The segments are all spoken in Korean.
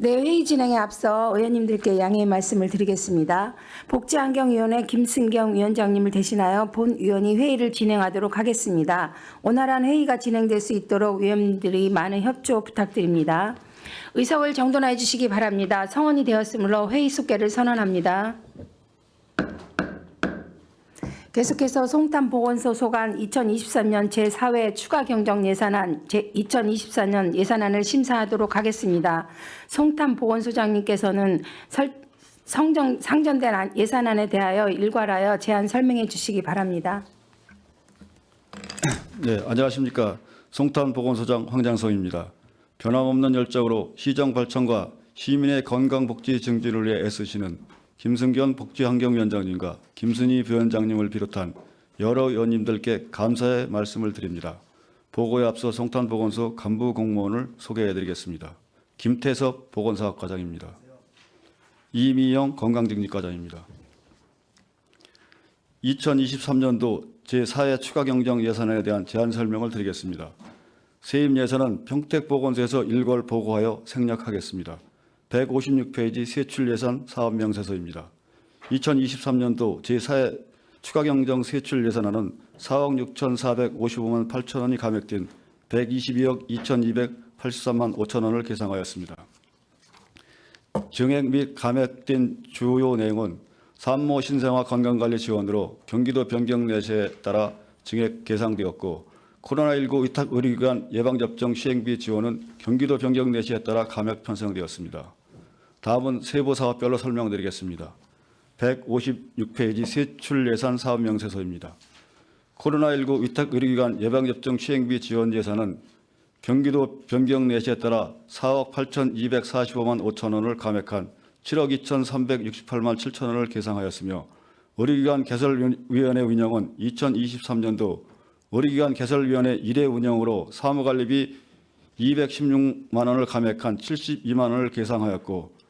네, 회의 진행에 앞서 의원님들께 양해의 말씀을 드리겠습니다. 복지환경위원회 김승경 위원장님을 대신하여 본 위원이 회의를 진행하도록 하겠습니다. 원활한 회의가 진행될 수 있도록 위원님들이 많은 협조 부탁드립니다. 의석을 정돈해 주시기 바랍니다. 성원이 되었으므로 회의 속개를 선언합니다. 계속해서 송탄보건소 소관 2023년 제4회 추가경정예산안 제2024년 예산안을 심사하도록 하겠습니다. 송탄보건소장님께서는 상정된 예산안에 대하여 일괄하여 제안 설명해 주시기 바랍니다. 네, 안녕하십니까. 송탄보건소장 황장성입니다. 변함없는 열정으로 시정 발전과 시민의 건강복지 증진을 위해 애쓰시는 김승견 복지환경위원장님과 김순희 부위원장님을 비롯한 여러 의원님들께 감사의 말씀을 드립니다. 보고에 앞서 송탄보건소 간부 공무원을 소개해드리겠습니다. 김태섭 보건사업과장입니다. 이미영 건강증진과장입니다. 2023년도 제4회 추가경정 예산안에 대한 제안 설명을 드리겠습니다. 세입 예산은 평택보건소에서 일괄 보고하여 생략하겠습니다. 156페이지 세출예산 사업명세서입니다. 2023년도 제4회 추가경정 세출예산안은 4억 6,455만 8천 원이 감액된 122억 2,283만 5천 원을 계상하였습니다. 증액 및 감액된 주요 내용은 산모 신생아 건강관리 지원으로 경기도 변경 내세에 따라 증액 계상되었고, 코로나19 위탁 의료기관 예방접종 시행비 지원은 경기도 변경 내시에 따라 감액 편성되었습니다. 다음은 세부 사업별로 설명드리겠습니다. 156페이지 세출예산 사업명세서입니다. 코로나19 위탁 의료기관 예방접종 시행비 지원 예산은 경기도 변경 내시에 따라 4억 8,245만 5천 원을 감액한 7억 2,368만 7천 원을 계상하였으며, 의료기관 개설위원회 운영은 2023년도 의료기관 개설위원회 1회 운영으로 사무관리비 216만 원을 감액한 72만 원을 계상하였고,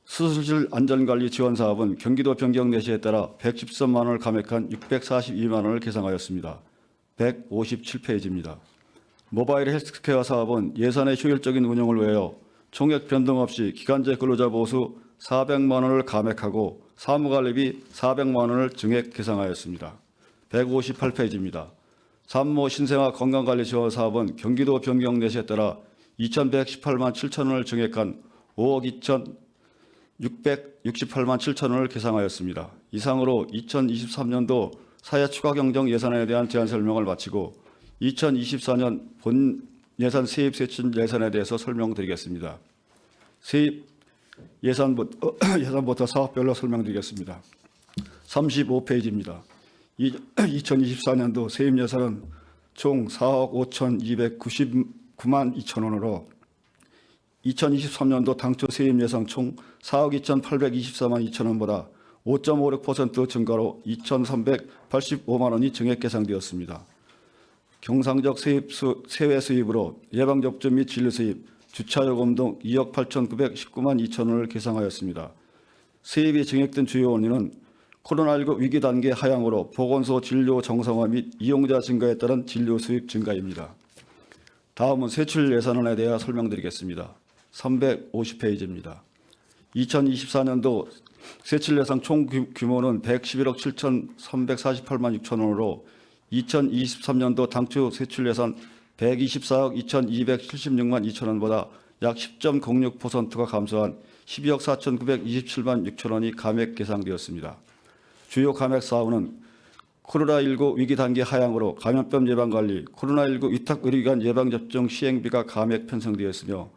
수술실 안전관리 지원 사업은 경기도 변경 내시에 따라 113만 원을 감액한 642만 원을 계상하였습니다. 157페이지입니다. 모바일 헬스케어 사업은 예산의 효율적인 운영을 위하여 총액 변동 없이 기간제 근로자 보수 400만 원을 감액하고 사무관리비 400만 원을 증액 계상하였습니다. 158페이지입니다. 산모 신생아 건강관리 지원 사업은 경기도 변경 내시에 따라 2,118만 7천 원을 증액한 5억 2,668만 7천 원을 계상하였습니다. 이상으로 2023년도 사회 추가경정 예산안에 대한 제안 설명을 마치고 2024년 본 예산 세입 세출 예산에 대해서 설명드리겠습니다. 세입 예산부터 사업별로 설명드리겠습니다. 35페이지입니다. 2024년도 세입 예산은 총 4억 5,299만 2천 원으로 2023년도 당초 세입 예산 총 4억 2,824만 2천 원보다 5.56% 증가로 2,385만 원이 증액 계상되었습니다. 경상적 세외 수입으로 예방접종 및 진료 수입, 주차요금 등 2억 8,919만 2천 원을 계상하였습니다. 세입이 증액된 주요 원인은 코로나19 위기 단계 하향으로 보건소 진료 정상화 및 이용자 증가에 따른 진료 수입 증가입니다. 다음은 세출 예산안에 대해 설명드리겠습니다. 350페이지입니다. 2024년도 세출 예산 총 규모는 111억 7,348만 6천 원으로 2023년도 당초 세출 예산 124억 2,276만 2천 원보다 약 10.06%가 감소한 12억 4,927만 6천 원이 감액 계상되었습니다. 주요 감액 사업은 코로나19 위기 단계 하향으로 감염병 예방관리, 코로나19 위탁 의료기관 예방접종 시행비가 감액 편성되었으며,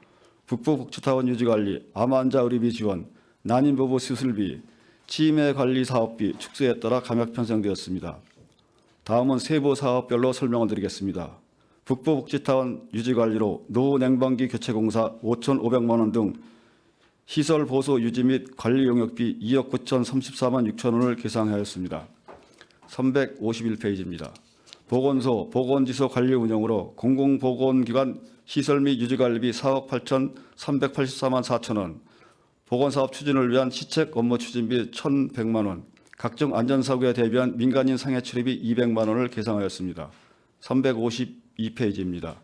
북부복지타운 유지관리, 암 환자 의료비 지원, 난임부부 수술비, 치매관리 사업비 축소에 따라 감액 편성되었습니다. 다음은 세부 사업별로 설명을 드리겠습니다. 북부복지타운 유지관리로 노후 냉방기 교체공사 5,500만 원 등 시설 보수 유지 및 관리 용역비 2억 9,034만 6천 원을 계상하였습니다. 351페이지입니다. 보건소, 보건지소 관리 운영으로 공공보건기관 시설 및 유지관리비 4억 8,384만 4천 원, 보건사업 추진을 위한 시책 업무 추진비 1,100만 원, 각종 안전사고에 대비한 민간인 상해 처리비 200만 원을 계상하였습니다. 352페이지입니다.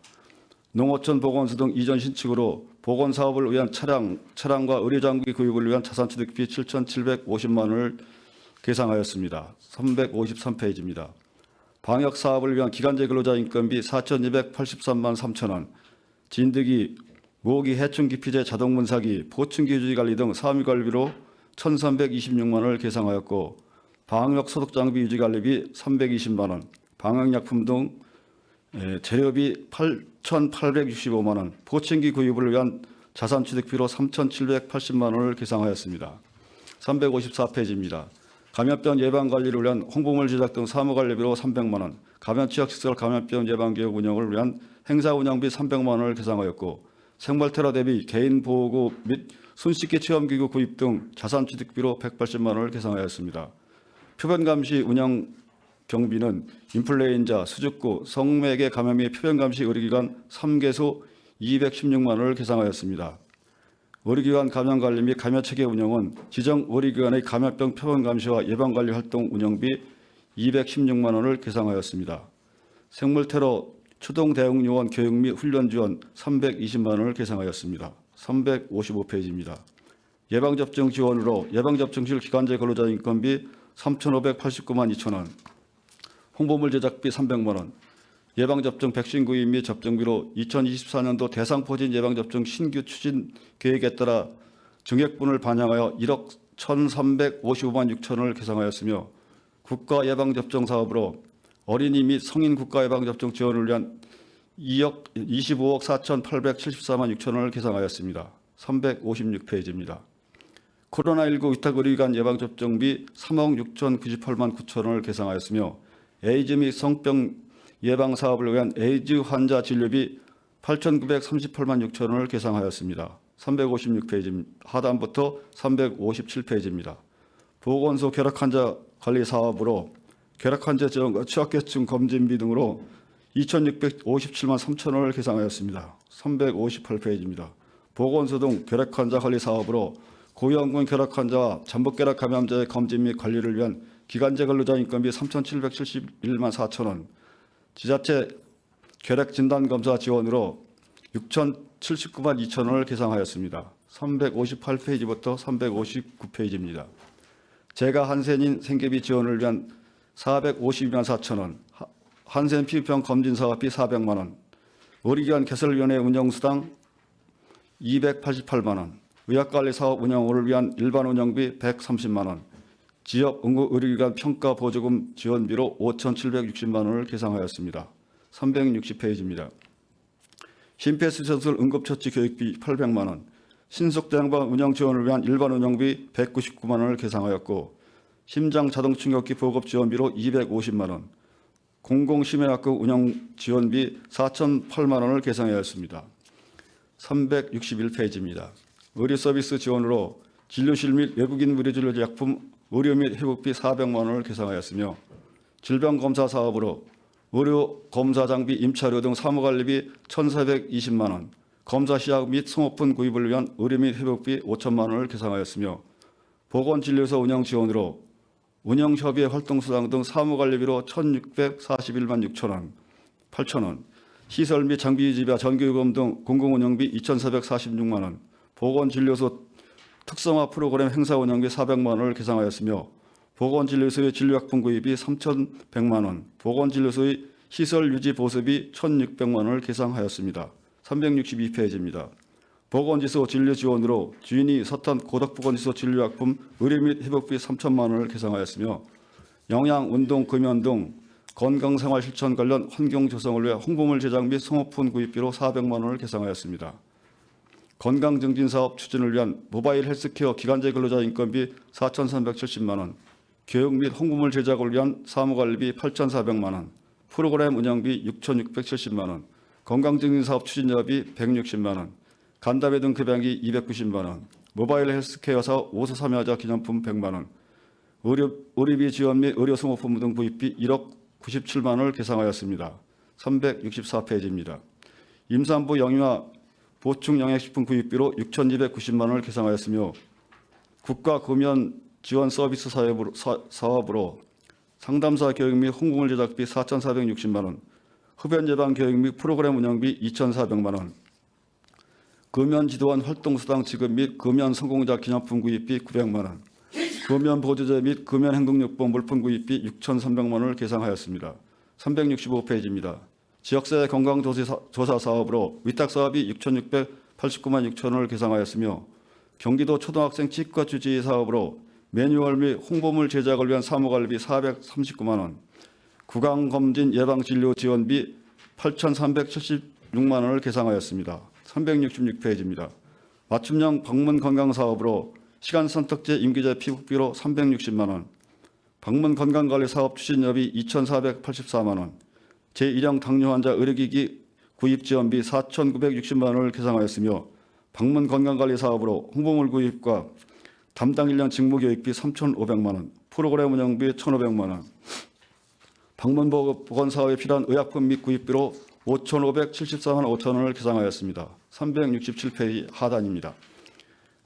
농어촌 보건소 등 이전 신축으로 보건 사업을 위한 차량과 의료장비 구입을 위한 자산취득비 7,750만 원을 계상하였습니다. 353페이지입니다. 방역 사업을 위한 기간제 근로자 인건비 4,283만 3천 원, 진드기, 모기 해충 기피제 자동 문사기, 포충기 유지 관리 등 사무 관리비로 1,326만 원을 계상하였고, 방역 소독 장비 유지 관리비 320만 원, 방역약품 등 재료비 8,865만 원, 포충기 구입을 위한 자산취득비로 3,780만 원을 계상하였습니다. 354페이지입니다. 감염병 예방관리를 위한 홍보물 제작 등 사무관리비로 300만 원, 감염취약시설 감염병 예방기업 운영을 위한 행사 운영비 300만 원을 계상하였고, 생물테러 대비 개인 보호구 및 손씻기 체험기구 구입 등 자산취득비로 180만 원을 계상하였습니다. 표본감시 운영 경비는 인플루엔자, 수족구, 성매개 감염의 표본감시 의료기관 3개소 216만 원을 계상하였습니다. 의료기관 감염관리 및 감염체계 운영은 지정 의료기관의 감염병 표본감시와 예방관리 활동 운영비 216만 원을 계상하였습니다. 생물테러 추동 대응 요원 교육 및 훈련 지원 320만 원을 계상하였습니다. 355페이지입니다. 예방접종 지원으로 예방접종실 기간제 근로자 인건비 3,589만 2천 원, 홍보물 제작비 300만 원, 예방접종 백신 구입 및 접종비로 2024년도 대상포진 예방접종 신규 추진 계획에 따라 증액분을 반영하여 1억 1,355만 6천 원을 계상하였으며, 국가 예방접종 사업으로 어린이 및 성인 국가 예방접종 지원을 위한 25억 4,874만 6천 원을 계상하였습니다. 356페이지입니다. 코로나19 위탁의료기관 예방접종비 3억 6,098만 9천 원을 계상하였으며, 에이즈 및 성병 예방 사업을 위한 에이즈 환자 진료비 8,938만 6천 원을 계상하였습니다. 356페이지 하단부터 357페이지입니다. 보건소 결핵환자 관리 사업으로 결핵환자 지원과 취약계층 검진비 등으로 2,657만 3천 원을 계상하였습니다. 358페이지입니다. 보건소 등 결핵환자 관리 사업으로 고위험군 결핵환자와 잠복결핵 감염자의 검진 및 관리를 위한 기간제 근로자 인건비 3,771만 4천 원, 지자체 결핵 진단 검사 지원으로 6,079만 2천 원을 계상하였습니다. 358페이지부터 359페이지입니다. 재가 한센인 생계비 지원을 위한 452만 4천 원, 한센 피부병 검진 사업비 400만 원, 의료기관 개설위원회 운영수당 288만 원, 의학관리 사업 운영을 위한 일반 운영비 130만 원, 지역 의료기관 평가 보조금 지원비로 5,760만 원을 계상하였습니다. 360페이지입니다. 심폐소생술 응급처치 교육비 800만 원, 신속대응방 운영 지원을 위한 일반 운영비 199만 원을 계상하였고, 심장 자동충격기 보급 지원비로 250만 원, 공공심해학교 운영 지원비 4,008만 원을 계상하였습니다. 361페이지입니다. 의료 서비스 지원으로 진료실 및 외국인 의료진료 약품 의료 및 회복비 400만 원을 계상하였으며, 질병검사 사업으로 의료 검사 장비 임차료 등 사무관리비 1,420만 원, 검사 시약 및 성호품 구입을 위한 의료 및 회복비 5천만 원을 계상하였으며, 보건진료소 운영 지원으로 운영협의회 활동수당 등 사무관리비로 1,641만 6천 원, 8천 원, 시설 및 장비 유지비와 전기요금 등 공공운영비 2,446만 원, 보건진료소 특성화 프로그램 행사 운영비 400만 원을 계상하였으며, 보건진료소의 진료약품 구입이 3,100만 원, 보건진료소의 시설 유지 보수비 1,600만 원을 계상하였습니다. 362페이지입니다. 보건지소 진료 지원으로 주인이 서탄 고덕보건지소 진료약품 의료 및 회복비 3천만 원을 계상하였으며, 영양, 운동, 금연 등 건강생활 실천 관련 환경 조성을 위해 홍보물 제작 및 송호품 구입비로 400만 원을 계상하였습니다. 건강증진사업 추진을 위한 모바일 헬스케어 기간제 근로자 인건비 4,370만 원, 교육 및 홍보물 제작을 위한 사무관리비 8,400만 원, 프로그램 운영비 6,670만 원, 건강증진사업 추진자비 160만 원, 간담회 등 급여비 290만 원, 모바일 헬스케어 사업 5사 참여자 기념품 100만 원, 의료비 지원 및 의료송호품 등 구입비 1억 97만 원을 계상하였습니다. 364페이지입니다. 임산부 영유아 보충 영양식품 구입비로 6,290만 원을 계상하였으며, 국가 금연 지원 서비스 사업으로 상담사 교육 및 홍보물 제작비 4,460만 원, 흡연 예방 교육 및 프로그램 운영비 2,400만 원, 금연 지도원 활동수당 지급 및 금연 성공자 기념품 구입비 900만 원, 금연 보조제 및 금연 행동요법 물품 구입비 6,300만 원을 계상하였습니다. 365페이지입니다. 지역사회 건강조사 사업으로 위탁 사업이 6,689만 6천 원을 계상하였으며 경기도 초등학생 치과 주지 사업으로 매뉴얼 및 홍보물 제작을 위한 사무관리비 439만 원, 구강검진 예방진료 지원비 8,376만 원을 계상하였습니다. 366페이지입니다. 맞춤형 방문 건강 사업으로 시간 선택제 임기제 피부비로 360만 원, 방문 건강관리 사업 추진여비 2,484만 원, 제1형 당뇨 환자 의료기기 구입 지원비 4,960만 원을 계상하였으며 방문 건강관리 사업으로 홍보물 구입과 담당 인력 직무 교육비 3,500만 원, 프로그램 운영비 1,500만 원, 방문 보건 사업에 필요한 의약품 및 구입비로 5,574만 5천 원을 계상하였습니다. 367페이지 하단입니다.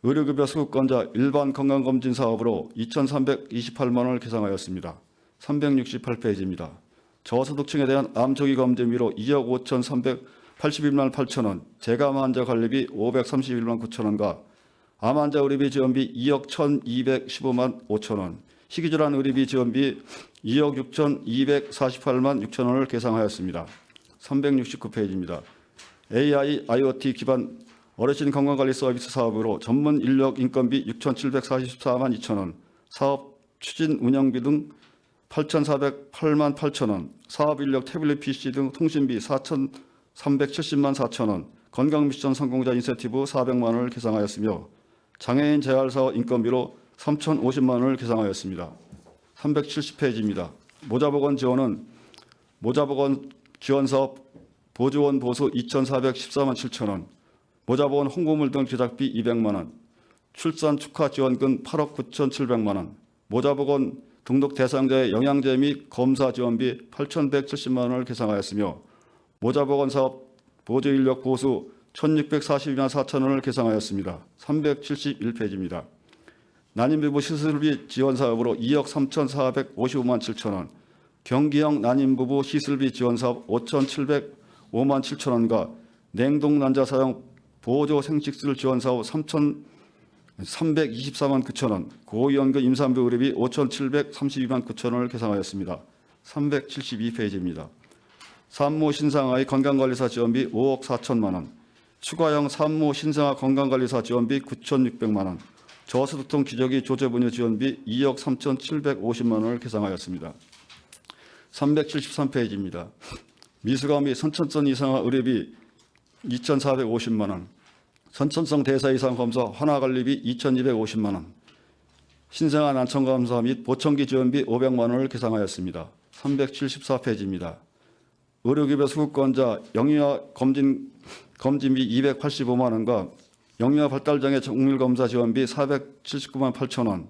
의료급여 수급권자 일반 건강검진 사업으로 2,328만 원을 계상하였습니다. 368페이지입니다. 저소득층에 대한 암조기 검진비로 2억 5,381만 8천 원, 재감 환자 관리비 531만 9천 원과 암 환자 의료비 지원비 2억 1,215만 5천 원, 희귀질환 의료비 지원비 2억 6,248만 6천 원을 계상하였습니다. 369페이지입니다. AI, IoT 기반 어르신 건강관리 서비스 사업으로 전문 인력 인건비 6,744만 2천 원, 사업 추진 운영비 등 8,408만 8천 원, 사업 인력 태블릿 PC 등 통신비 4,370만 4천 원, 건강 미션 성공자 인센티브 400만 원을 계상하였으며 장애인 재활 사업 인건비로 3,050만 원을 계상하였습니다. 370페이지입니다. 모자보건 지원은 모자보건 지원 사업 보조원 보수 2,414만 7천 원, 모자보건 홍보물 등 제작비 200만 원, 출산 축하 지원금 8억 9,700만 원, 모자보건 등록 대상자의 영양제 및 검사 지원비 8,170만 원을 계상하였으며 모자보건 사업 보조 인력 보수 1,642만 4천 원을 계상하였습니다. 371페이지입니다. 난임부부 시술비 지원 사업으로 2억 3,455만 7천 원, 경기형 난임부부 시술비 지원 사업 5,705만 7천 원과 냉동난자 사용 보조 생식술 지원 사업 3,324만 9천 원, 고위험급 임산부 의료비 5,732만 9천 원을 계상하였습니다. 372페이지입니다. 산모 신생아의 건강관리사 지원비 5억 4천만 원, 추가형 산모 신생아 건강관리사 지원비 9,600만 원, 저소득층 기저귀 조제분유 지원비 2억 3,750만 원을 계상하였습니다. 373페이지입니다. 미숙아 및 선천성 이상화 의료비 2,450만 원, 선천성 대사 이상 검사 환화관리비 2,250만 원, 신생아 난청 검사 및 보청기 지원비 500만 원을 계상하였습니다. 374페이지입니다. 의료급여 수급권자 영유아 검진비 285만 원과 영유아 발달장애 정밀검사 지원비 479만 8천 원,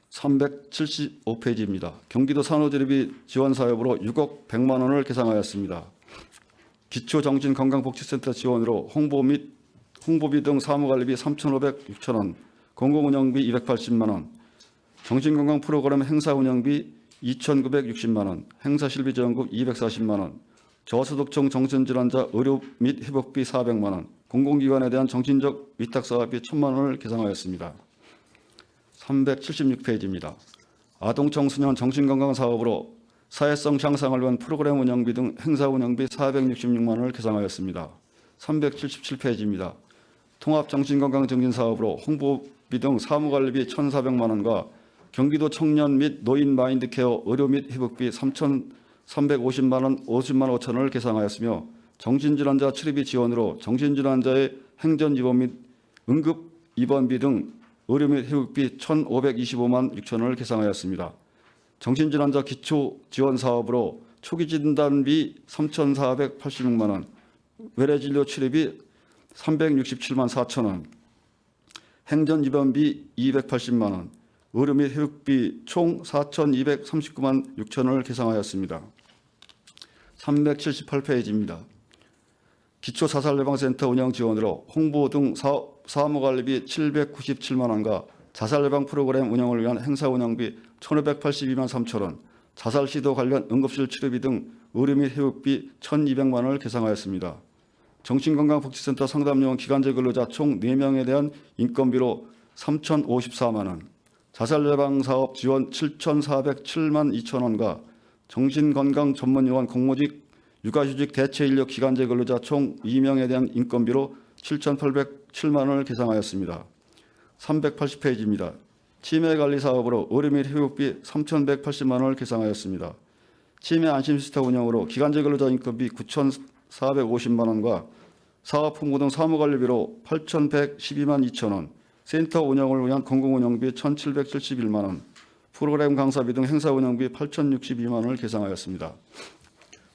375페이지입니다. 경기도 산후조리비 지원 사업으로 6억 100만 원을 계상하였습니다. 기초정신건강복지센터 지원으로 홍보비 등 사무관리비 3,506천 원, 공공운영비 280만 원, 정신건강 프로그램 행사 운영비 2,960만 원, 행사실비 지원금 240만 원, 저소득층 정신질환자 의료 및 회복비 400만 원, 공공기관에 대한 정신적 위탁사업비 1,000만 원을 계상하였습니다. 376페이지입니다. 아동청소년 정신건강 사업으로 사회성 향상을 위한 프로그램 운영비 등 행사 운영비 466만 원을 계상하였습니다. 377페이지입니다. 통합정신건강증진 사업으로 홍보비 등 사무관리비 1,400만 원과 경기도 청년 및 노인 마인드케어 의료 및 회복비 3,350만 원 50만 5천 원을 계상하였으며 정신질환자 치료비 지원으로 정신질환자의 행전입원 및 응급입원비 등 의료 및 회복비 1,525만 6천 원을 계상하였습니다. 정신질환자 기초지원 사업으로 초기진단비 3,486만 원, 외래진료 치료비 367만 4천 원, 행전입원비 280만 원, 의료 및 회복비 총 4,239만 6천 원을 계상하였습니다. 378페이지입니다. 기초자살예방센터 운영 지원으로 홍보 등 사무관리비 797만 원과 자살예방 프로그램 운영을 위한 행사 운영비 1,582만 3천 원, 자살시도 관련 응급실 치료비 등 의료 및 회복비 1,200만 원을 계상하였습니다. 정신건강복지센터 상담요원 기간제 근로자 총 4명에 대한 인건비로 3,054만 원, 자살예방사업 지원 7,407만 2천 원과 정신건강 전문요원 공무직 육아휴직 대체인력 기간제 근로자 총 2명에 대한 인건비로 7,807만 원을 계상하였습니다. 380페이지입니다. 치매관리 사업으로 의료 및 회복비 3,180만 원을 계상하였습니다. 치매 안심시스템 운영으로 기간제 근로자 인건비 9,450만 원과 사업 홍보 등 사무관리비로 8,112만 2천 원, 센터 운영을 위한 공공운영비 1,771만 원, 프로그램 강사비 등 행사 운영비 8,062만 원을 계상하였습니다.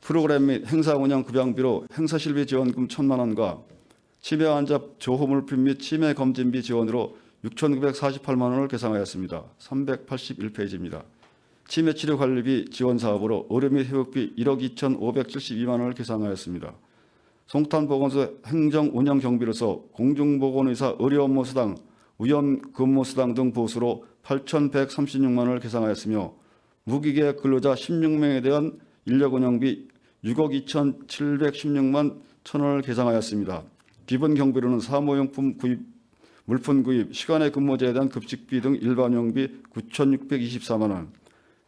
프로그램 및 행사 운영 급양비로 행사실비 지원금 1,000만 원과 치매 환자 조호물품 및 치매 검진비 지원으로 6,948만 원을 계상하였습니다. 381페이지입니다. 치매 치료 관리비 지원 사업으로 의료 및 회복비 1억 2,572만 원을 계상하였습니다. 송탄보건소 행정 운영 경비로서 공중보건의사 의료 업무 수당, 위험 근무 수당 등 보수로 8,136만 원을 계상하였으며 무기계약 근로자 16명에 대한 인력 운영비 6억 2,716만 1천 원을 계상하였습니다. 기본 경비로는 사무용품 구입, 물품 구입, 시간의 근무제에 대한 급식비 등 일반 용비 9,624만 원,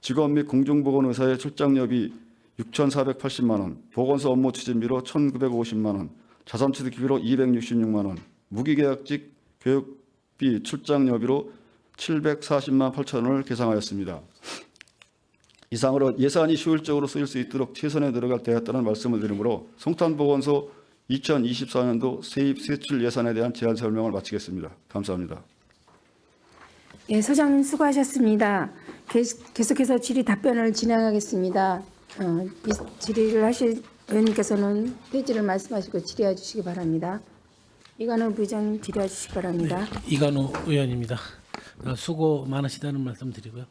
직원 및 공중보건의사의 출장료비 6,480만 원, 보건소 업무 추진비로 1,950만 원, 자산취득비로 266만 원, 무기계약직 교육비 출장료비로 740만 8천 원을 계상하였습니다. 이상으로 예산이 효율적으로 쓰일 수 있도록 최선에 들어갈 되었다는 말씀을 드리므로 송탄보건소 2024년도 세입 세출 예산에 대한 제안 설명을 마치겠습니다. 감사합니다. 예, 소장님 수고하셨습니다. 계속해서 질의 답변을 진행하겠습니다. 이 질의를 하실 의원님께서는 페이지를 말씀하시고 질의해 주시기 바랍니다. 이관우 부의장님 질의해 주시기 바랍니다. 네, 이관우 의원입니다. 수고 많으시다는 말씀드리고요.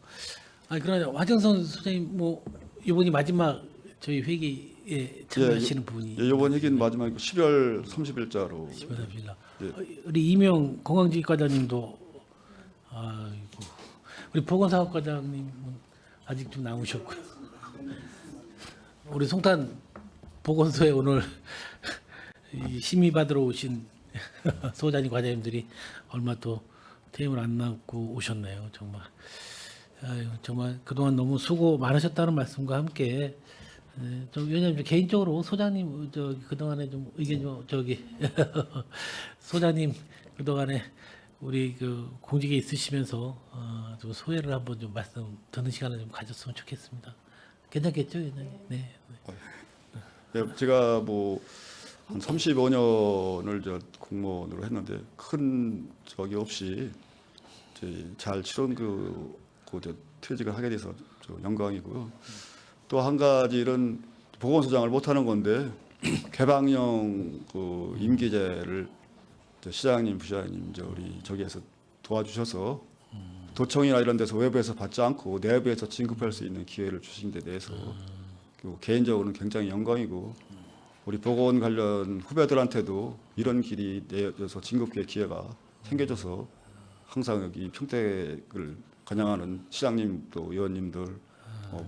그러나 화정선 소장님 뭐 이번이 마지막 저희 회기에 참여하시는 분이 이번 회기는 마지막이고 12월 30일자로. 10월 30일. 예. 우리 이명 건강지휘과장님도 아이고 우리 보건사업과장님은 아직 좀 남으셨고요. 우리 송탄 보건소에 오늘 이 심의 받으러 오신 소장님 과장님들이 얼마 또 퇴임을 안 남고 오셨네요. 정말. 정말 그동안 너무 수고 많으셨다는 말씀과 함께 좀 왜냐면 개인적으로 소장님 그동안에 좀 의견 좀 소장님 그동안에 우리 그 공직에 있으시면서 좀 소회를 한번 좀 말씀 듣는 시간을 좀 가졌으면 좋겠습니다. 괜찮겠죠, 위원장님? 네. 제가 뭐 한 35년을 저 공무원으로 했는데 큰 적이 없이 잘 치른 퇴직을 하게 돼서 영광이고요. 또 한 가지 일은 보건소장을 못하는 건데 개방형 임기제를 시장님, 부시장님 우리 저기에서 도와주셔서 도청이나 이런 데서 외부에서 받지 않고 내부에서 진급할 수 있는 기회를 주신 데 대해서 개인적으로는 굉장히 영광이고 우리 보건 관련 후배들한테도 이런 길이 내어져서 진급의 기회가 생겨져서 항상 여기 평택을 관장하는 시장님 또 의원님들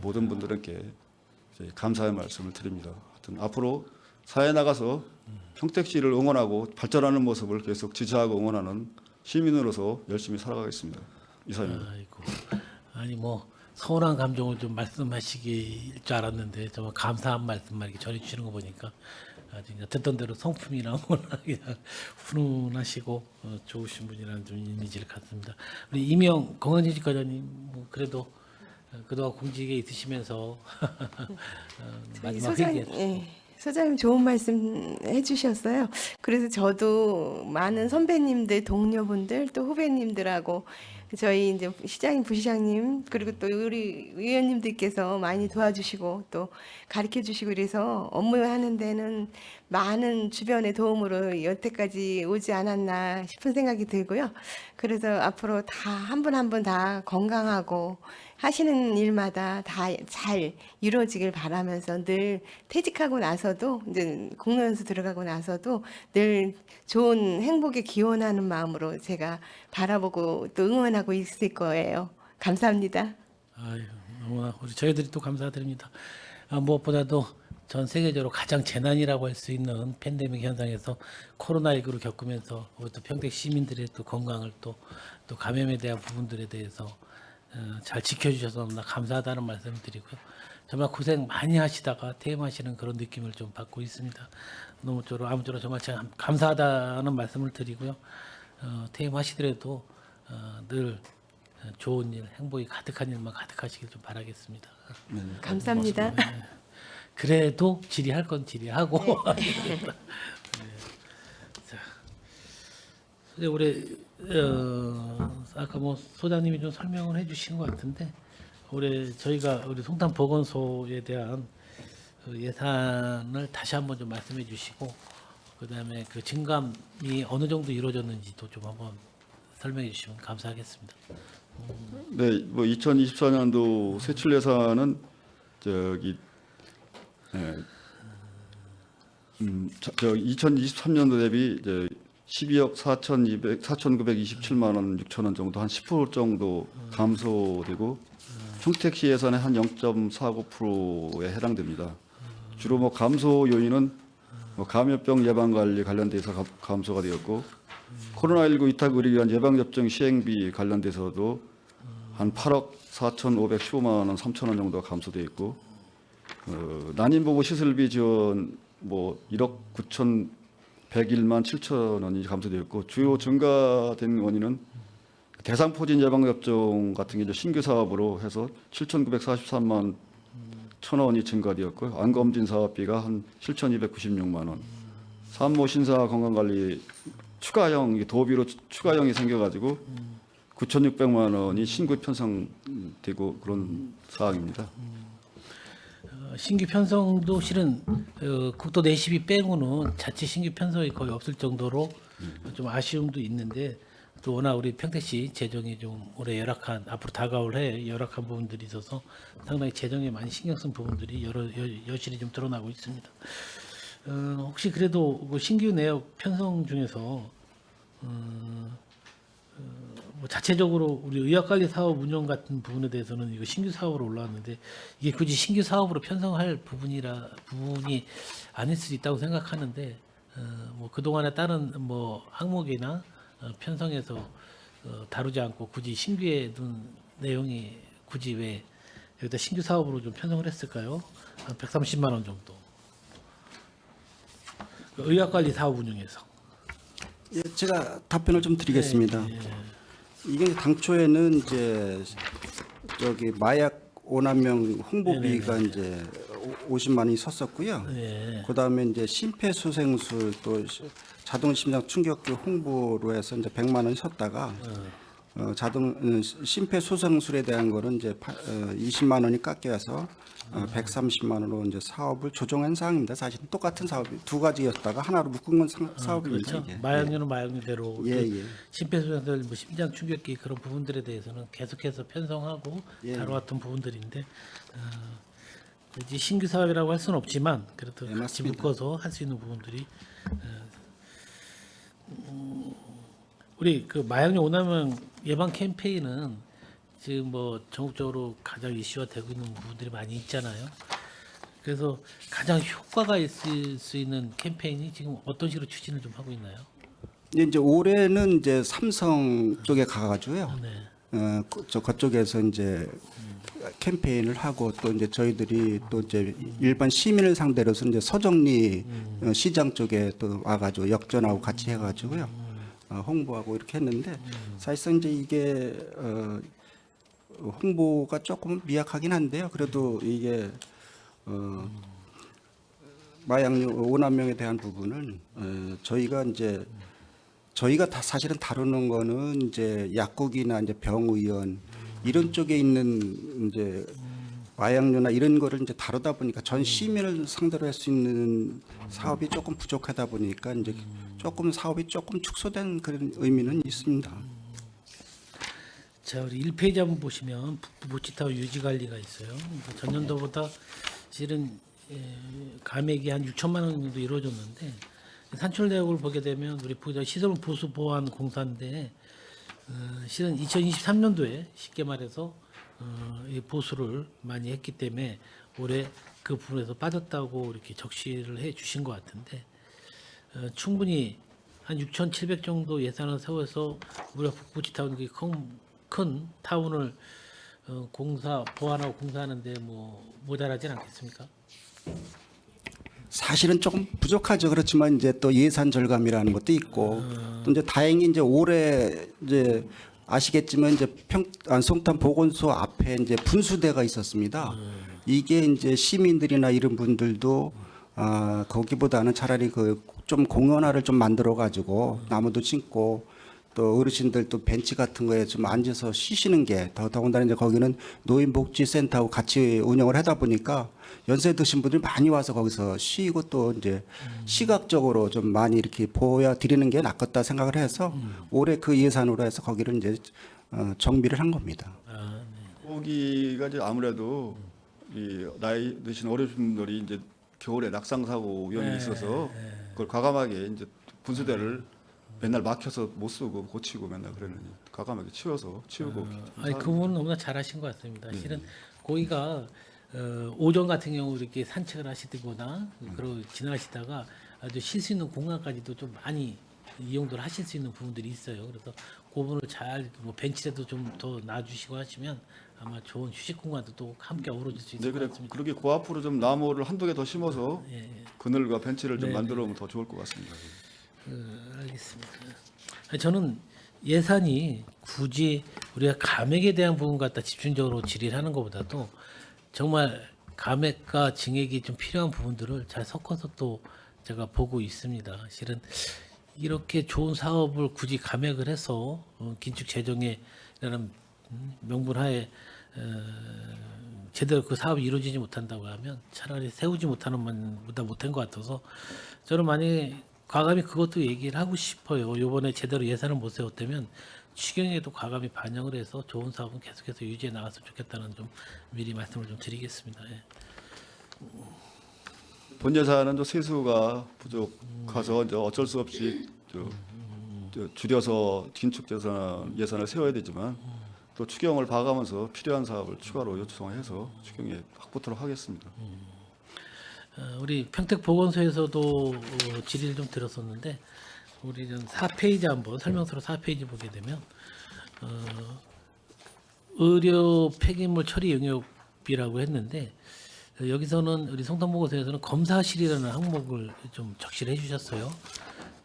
모든 분들께 감사의 말씀을 드립니다. 하여튼 앞으로 사회에 나가서 평택시를 응원하고 발전하는 모습을 계속 지지하고 응원하는 시민으로서 열심히 살아가겠습니다. 이상입니다. 아니 뭐 서운한 감정을 좀 말씀하시길 줄 알았는데 정말 감사한 말씀만 이렇게 전해주시는 거 보니까 진짜 듣던 대로 성품이나 그냥 훈훈하시고 좋으신 분이라는 좀 이미지를 갖습니다. 우리 이명 건강지휘과장님 뭐 그래도 그동안 공직에 있으시면서 마지막 회기에 소장님 좋은 말씀 해주셨어요. 그래서 저도 많은 선배님들, 동료분들, 또 후배님들하고 저희 이제 시장님, 부시장님 그리고 또 우리 의원님들께서 많이 도와주시고 또 가르쳐 주시고 그래서 업무하는 데는 많은 주변의 도움으로 여태까지 오지 않았나 싶은 생각이 들고요. 그래서 앞으로 다 한 분 한 분 다 건강하고 하시는 일마다 다 잘 이루어지길 바라면서 늘 퇴직하고 나서도 이제 공무원에서 들어가고 나서도 늘 좋은 행복에 기원하는 마음으로 제가 바라보고 또 응원하고 있을 거예요. 감사합니다. 너무나 우리 저희들이 또 감사드립니다. 무엇보다도 전 세계적으로 가장 재난이라고 할 수 있는 팬데믹 현상에서 코로나19를 겪으면서 우리 또 평택 시민들의 또 건강을 또 감염에 대한 부분들에 대해서 잘 지켜주셔서 너무나 감사하다는 말씀을 드리고요. 정말 고생 많이 하시다가 퇴임하시는 그런 느낌을 좀 받고 있습니다. 아무쪼록 정말 제가 감사하다는 말씀을 드리고요. 퇴임하시더라도 늘 좋은 일, 행복이 가득한 일만 가득하시길 좀 바라겠습니다. 감사합니다. 그래도 질의할 건 질의하고. 자, 이제 우리 아까 뭐 소장님이 좀 설명을 해주신 것 같은데, 올해 저희가 우리 송탄 보건소에 대한 그 예산을 다시 한번 좀 말씀해 주시고, 그다음에 그 증감이 어느 정도 이루어졌는지도 좀 한번 설명해 주시면 감사하겠습니다. 네, 뭐 2024년도 세출 예산은 저기 2023년도 대비 이제 12억 4,927만 원 6천 원 정도 한 10% 정도 감소되고 평택시 예산의 한 0.49%에 해당됩니다. 주로 뭐 감소 요인은 뭐 감염병 예방 관리 관련돼서 감소가 되었고 코로나19 위탁 의료기관 예방 접종 시행비 관련돼서도 한 8억 4,515만 원 3천 원 정도가 감소돼 있고 난임 보고 시설비 지원 뭐 1억 9,101만 7천 원이 감소되었고 주요 증가된 원인은 대상포진 예방 접종 같은 게 이제 신규 사업으로 해서 7,943만 1천 원이 증가되었고요. 안검진 사업비가 한 7,296만 원. 산모 신사 건강관리 추가형 도비로 추가형이 생겨가지고 9,600만 원이 신규 편성되고 그런 사항입니다. 신규 편성도 실은 국도 내시비 빼고는 자체 신규 편성이 거의 없을 정도로 좀 아쉬움도 있는데, 또 워낙 우리 평택시 재정이 좀 올해 열악한, 앞으로 다가올 해에 열악한 부분들이 있어서 상당히 재정에 많이 신경 쓴 부분들이 여실히 좀 드러나고 있습니다. 혹시 그래도 그 신규 내역 편성 중에서 뭐 자체적으로 우리 의학관리 사업 운영 같은 부분에 대해서는 이거 신규 사업으로 올라왔는데, 이게 굳이 신규 사업으로 편성할 부분이 아닐 수도 있다고 생각하는데, 뭐 그동안에 다른 뭐 항목이나 편성에서 다루지 않고 굳이 신규에 둔 내용이 굳이 왜 여기다 신규 사업으로 좀 편성을 했을까요? 한 130만 원 정도. 의학관리 사업 운영에서. 예, 제가 답변을 좀 드리겠습니다. 이게 당초에는 이제 저기 마약 오남용 홍보비가 이제 50만 원이 섰었고요. 네. 그다음에 이제 심폐소생술 또 자동심장 충격기 홍보로 해서 이제 100만 원이 섰다가 심폐소생술에 대한 거는 이제 20만 원이 깎여서 130만 원으로 이제 사업을 조정한 사항입니다. 사실 똑같은 사업이 두 가지였다가 하나로 묶은 건 사업입니다. 그렇죠. 이게. 마약류는 마약류대로 예, 예. 심폐소생술, 뭐 심장 충격기 그런 부분들에 대해서는 계속해서 편성하고 예. 다뤄왔던 부분들인데, 굳이 신규 사업이라고 할 수는 없지만 그래도 예, 같이 맞습니다. 묶어서 할 수 있는 부분들이 우리 그 마약류 오남용 예방 캠페인은 지금 뭐 전국적으로 가장 이슈화 되고 있는 부분들이 많이 있잖아요. 그래서 가장 효과가 있을 수 있는 캠페인이 지금 어떤 식으로 추진을 좀 하고 있나요? 이제 올해는 이제 삼성 쪽에 가가지고요. 네. 그쪽에서 이제 캠페인을 하고 또 이제 저희들이 또 이제 일반 시민을 상대로서 이제 서정리 시장 쪽에 또 와가지고 역전하고 같이 해가지고요 홍보하고 이렇게 했는데 사실상 이제 이게 홍보가 조금 미약하긴 한데요. 그래도 이게 마약류 오남용에 대한 부분은 저희가 다 사실은 다루는 거는 이제 약국이나 이제 병의원 이런 쪽에 있는 이제 마약류나 이런 거를 이제 다루다 보니까 전 시민을 상대로 할 수 있는 사업이 조금 부족하다 보니까 이제 조금 사업이 조금 축소된 그런 의미는 있습니다. 자, 우리 1페이지 한번 보시면 북부모치타워 유지 관리가 있어요. 전년도보다 실은 감액이 한 6천만 원 정도 이루어졌는데, 산출 내역을 보게 되면 우리 시설 보수 보완 공사인데 실은 2023년도에 쉽게 말해서 이 보수를 많이 했기 때문에 올해 그 부분에서 빠졌다고 이렇게 적시를 해 주신 것 같은데 충분히 한 6,700 정도 예산을 세워서 우리가 북부지타운 큰 타운을 보완하고 공사하는데 뭐 모자라진 않겠습니까? 사실은 조금 부족하죠. 그렇지만 이제 또 예산 절감이라는 것도 있고 또 이제 다행히 이제 올해 이제 아시겠지만 이제 송탄 보건소 앞에 이제 분수대가 있었습니다. 이게 이제 시민들이나 이런 분들도 거기보다는 차라리 그 좀 공원화를 좀 만들어 가지고 나무도 심고 또 어르신들 또 벤치 같은 거에 좀 앉아서 쉬시는 게 더군다나 이제 거기는 노인복지센터하고 같이 운영을 하다 보니까 연세 드신 분들이 많이 와서 거기서 쉬고 또 이제 시각적으로 좀 많이 이렇게 보여드리는 게 낫겠다 생각을 해서 올해 그 예산으로 해서 거기를 이제 정비를 한 겁니다. 거기가 이제 아무래도 이 나이 드신 어르신들이 이제 겨울에 낙상 사고 위험이 있어서 그걸 과감하게 이제 분수대를 맨날 막혀서 못 쓰고 고치고 맨날 그러느니 과감하게 치우고 아니 그 부분은 너무나 잘하신 것 같습니다. 실은 거기가 오전 같은 경우 이렇게 산책을 하시거나 그러고 지나가시다가 아주 쉴 수 있는 공간까지도 좀 많이 이용도를 하실 수 있는 부분들이 있어요. 그래서 그 부분을 잘 뭐 벤치라도 좀 더 놔주시고 하시면 아마 좋은 휴식 공간도 또 함께 어우러질 수 있을 네, 것 그래 같습니다. 그렇게 그 앞으로 좀 나무를 한두 개 더 심어서 그늘과 벤치를 좀 네, 만들어 놓으면 더 좋을 것 같습니다. 알겠습니다. 저는 예산이 굳이 우리가 감액에 대한 부분 갖다 집중적으로 질의하는 것보다도 정말 감액과 증액이 좀 필요한 부분들을 잘 섞어서 또 제가 보고 있습니다. 실은 이렇게 좋은 사업을 굳이 감액을 해서 긴축 재정에라는 명분하에 제대로 그 사업이 이루어지지 못한다고 하면 차라리 세우지 못하는 보다 못한 것 같아서 저는 만약에 과감히 그것도 얘기를 하고 싶어요. 이번에 제대로 예산을 못 세웠다면 추경에도 과감히 반영을 해서 좋은 사업은 계속해서 유지해 나갔으면 좋겠다는 좀 미리 말씀을 좀 드리겠습니다. 예. 본 예산은 또 세수가 부족해서 이제 어쩔 수 없이 줄여서 긴축 예산을 세워야 되지만 또 추경을 봐가면서 필요한 사업을 추가로 요청해서 추경에 확보토록 하겠습니다. 우리 평택보건소에서도 질의를 좀 들었었는데 우리 좀 4페이지 한번 설명서로 4페이지 보게 되면 의료 폐기물 처리 용역비라고 했는데 여기서는 우리 송탄보건소에서는 검사실이라는 항목을 좀 적시를 해주셨어요.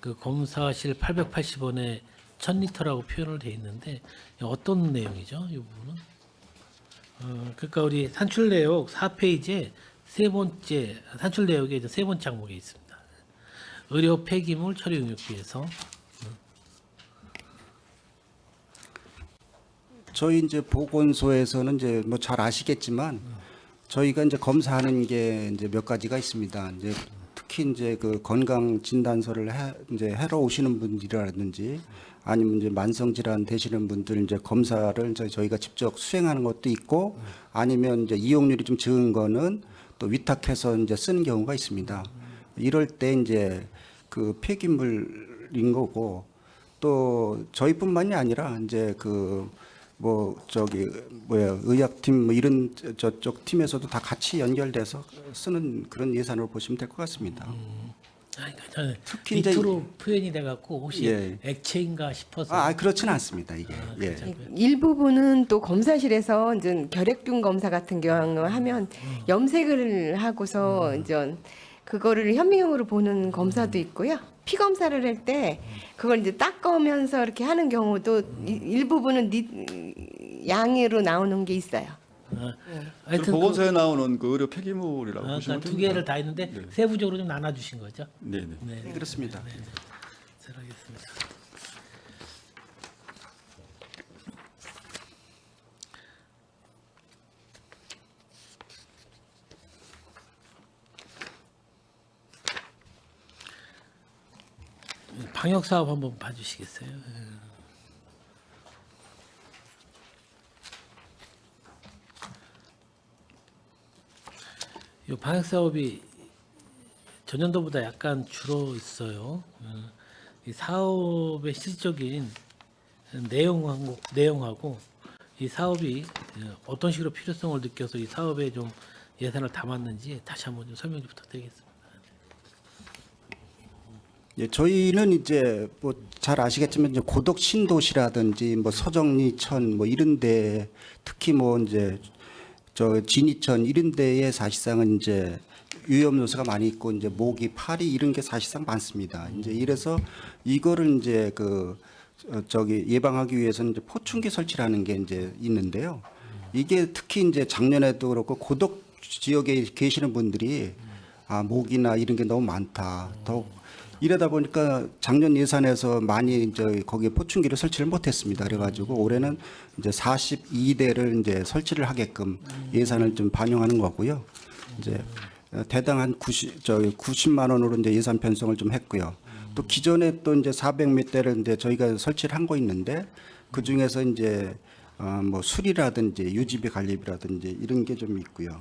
그 검사실 880원에 1000리터라고 표현을 돼 있는데 어떤 내용이죠? 이 부분은? 그러니까 우리 산출 내역 4페이지에 세 번째 산출 내역에 이제 세 번째 항목에 있습니다. 의료 폐기물 처리 용역비에서 저희 이제 보건소에서는 이제 뭐 잘 아시겠지만 저희가 이제 검사하는 게 이제 몇 가지가 있습니다. 이제 특히 이제 그 건강 진단서를 이제 하러 오시는 분들이라든지 아니면 이제 만성 질환 되시는 분들 이제 검사를 이제 저희가 직접 수행하는 것도 있고 아니면 이제 이용률이 좀 적은 거는 또 위탁해서 이제 쓰는 경우가 있습니다. 이럴 때 이제 그 폐기물인 거고 또 저희뿐만이 아니라 이제 그 뭐 저기 뭐야 의약팀 뭐 이런 저쪽 팀에서도 다 같이 연결돼서 쓰는 그런 예산으로 보시면 될 것 같습니다. 그러니까 저는 특히 이제 밑으로 표현이 돼갖고 혹시 예. 액체인가 싶어서 그렇지는 않습니다 이게. 예. 일부분은 또 검사실에서 이제 결핵균 검사 같은 경우 하면 염색을 하고서 이제 그거를 현미경으로 보는 검사도 있고요. 피 검사를 할 때 그걸 이제 닦으면서 이렇게 하는 경우도 일부분은 양으로 나오는 게 있어요. 하여튼 보건소에 나오는 그 의료 폐기물이라고 보시면 두 됩니다. 개를 다 있는데 세부적으로 좀 나눠주신 거죠? 네네. 네, 그렇습니다. 잘 알겠습니다. 방역 사업 한번 봐주시겠어요? 이 방역 사업이 전년도보다 약간 줄어 있어요. 이 사업의 실질적인 내용하고 이 사업이 어떤 식으로 필요성을 느껴서 이 사업에 좀 예산을 담았는지 다시 한번 좀 설명 좀 부탁드리겠습니다. 예, 저희는 이제 뭐 잘 아시겠지만 이제 고덕 신도시라든지 뭐 서정리천 뭐 이런데 특히 뭐 이제 저 진이천 이런 데에 사실상은 이제 위험 요소가 많이 있고 이제 모기, 파리 이런 게 사실상 많습니다. 이제 이래서 이거를 이제 그 저기 예방하기 위해서는 이제 포충기 설치라는 게 이제 있는데요. 이게 특히 이제 작년에도 그렇고 고덕 지역에 계시는 분들이 아 모기나 이런 게 너무 많다. 더욱 이러다 보니까 작년 예산에서 많이 이제 거기에 포충기를 설치를 못했습니다. 그래가지고 올해는 이제 42대를 이제 설치를 하게끔 예산을 좀 반영하는 거고요. 이제 대당 한 90만 원으로 이제 예산 편성을 좀 했고요. 또 기존에 또 이제 400몇 대를 이제 저희가 설치를 한 거 있는데 그 중에서 이제 뭐 수리라든지 유지비 관리비라든지 이런 게 좀 있고요.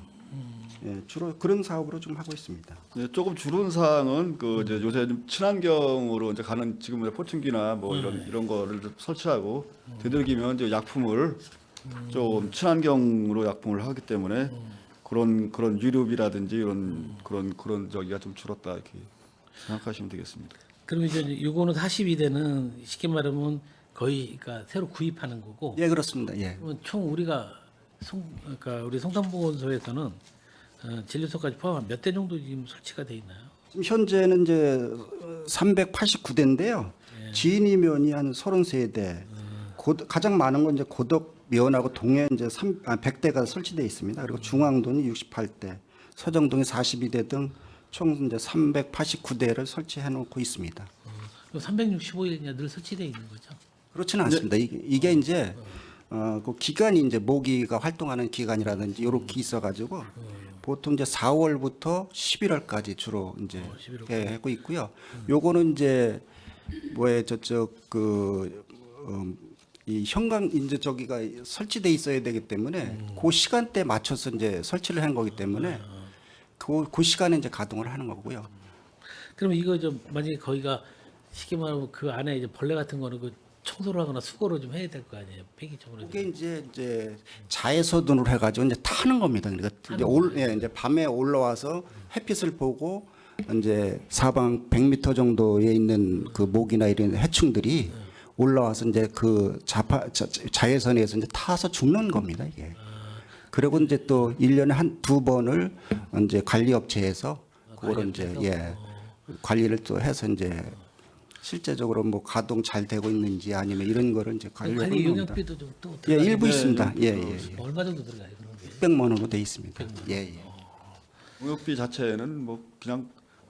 예, 주로 그런 사업으로 좀 하고 있습니다. 네, 조금 줄은 사항은 그 이제 요새 좀 친환경으로 이제 가는 지금 포충기나 뭐 이런 거를 좀 설치하고 되도록이면 이제 약품을 좀 친환경으로 약품을 하기 때문에 그런 유류비라든지 그런 저기가 좀 줄었다 이렇게 생각하시면 되겠습니다. 그럼 이제 이거는 42대는 쉽게 말하면 거의 그러니까 새로 구입하는 거고. 예, 그렇습니다. 예. 그러면 총 우리가 그러니까 우리 성산보건소에서는 진료소까지 포함한 몇 대 정도 지금 설치가 돼 있나요? 지금 현재는 이제 389대인데요. 지인이면이 한 33대. 가장 많은 건 이제 고덕면하고 동해 이제 100대가 설치되어 있습니다. 그리고 중앙동이 68대, 서정동이 42대 등 총 이제 389대를 설치해 놓고 있습니다. 365일이냐 늘 설치돼 있는 거죠? 그렇지는 않습니다. 이게 이제 그 기간이 이제 모기가 활동하는 기간이라든지 이렇게 있어가지고 보통 이제 4월부터 11월까지 주로 이제 11월까지. 하고 있고요. 요거는 이제 뭐에 저쪽 이 현관 이제 저기가 설치돼 있어야 되기 때문에 그 시간대에 맞춰서 이제 설치를 한 거기 때문에 그 시간에 이제 가동을 하는 거고요. 그럼 이거 좀 만약에 거기가 쉽게 말하면 그 안에 이제 벌레 같은 거는 그 청소를 하거나 수거를 좀 해야 될 거 아니에요? 폐기적으로. 그게 이제 자외선으로 해가지고 이제 타는 겁니다. 그러니까 이제 이제 밤에 올라와서 햇빛을 보고 이제 사방 100m 정도에 있는 그 모기나 이런 해충들이 올라와서 이제 그 자외선에서 이제 타서 죽는 겁니다. 이게. 그리고 이제 또 1년에 한 두 번을 이제 관리업체에서 그거를 이제 관리를 또 해서 이제 실제적으로 뭐 가동 잘 되고 있는지 아니면 이런 거를 이제 관리 관리하는 겁니다. 용역비도 좀또 예, 일부 있습니다. 예. 얼마 정도 들어가요 그런 게? 600만 원으로 돼 있습니다. 예. 용역비 자체는 뭐 그냥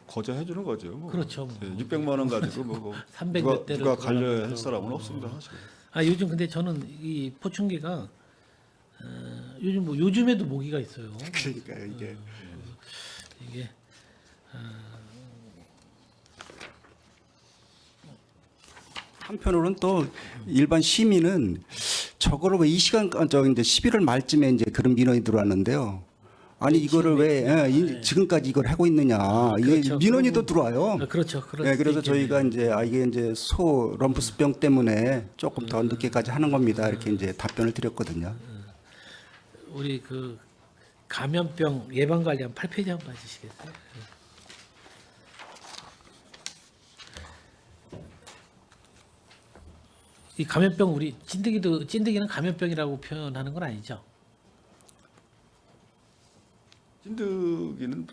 거저해 주는 거죠. 뭐. 그렇죠. 뭐. 600만 원 가지고 뭐 300 몇 대를 누가 관리할 들어가면서. 사람은 없습니다. 사실. 아 요즘 근데 저는 이 포충기가 요즘 뭐 요즘에도 모기가 있어요. 그러니까 이게 이게 한편으로는 또 일반 시민은 저거를 왜 이 시간 저 이제 11월 말쯤에 이제 그런 민원이 들어왔는데요. 아니 이거를 왜 지금까지 이걸 하고 있느냐. 이게 그렇죠. 민원이 또 들어와요. 그렇죠. 그럴 네, 수도 그래서 있겠네요. 저희가 이제 이게 이제 소 럼프스병 때문에 조금 더 늦게까지 하는 겁니다. 이렇게 이제 답변을 드렸거든요. 우리 그 감염병 예방 관리 한 8페이지 한번 봐주시겠어요? 이 감염병 우리 찐득이는 감염병이라고 표현하는 건 아니죠? 찐득이는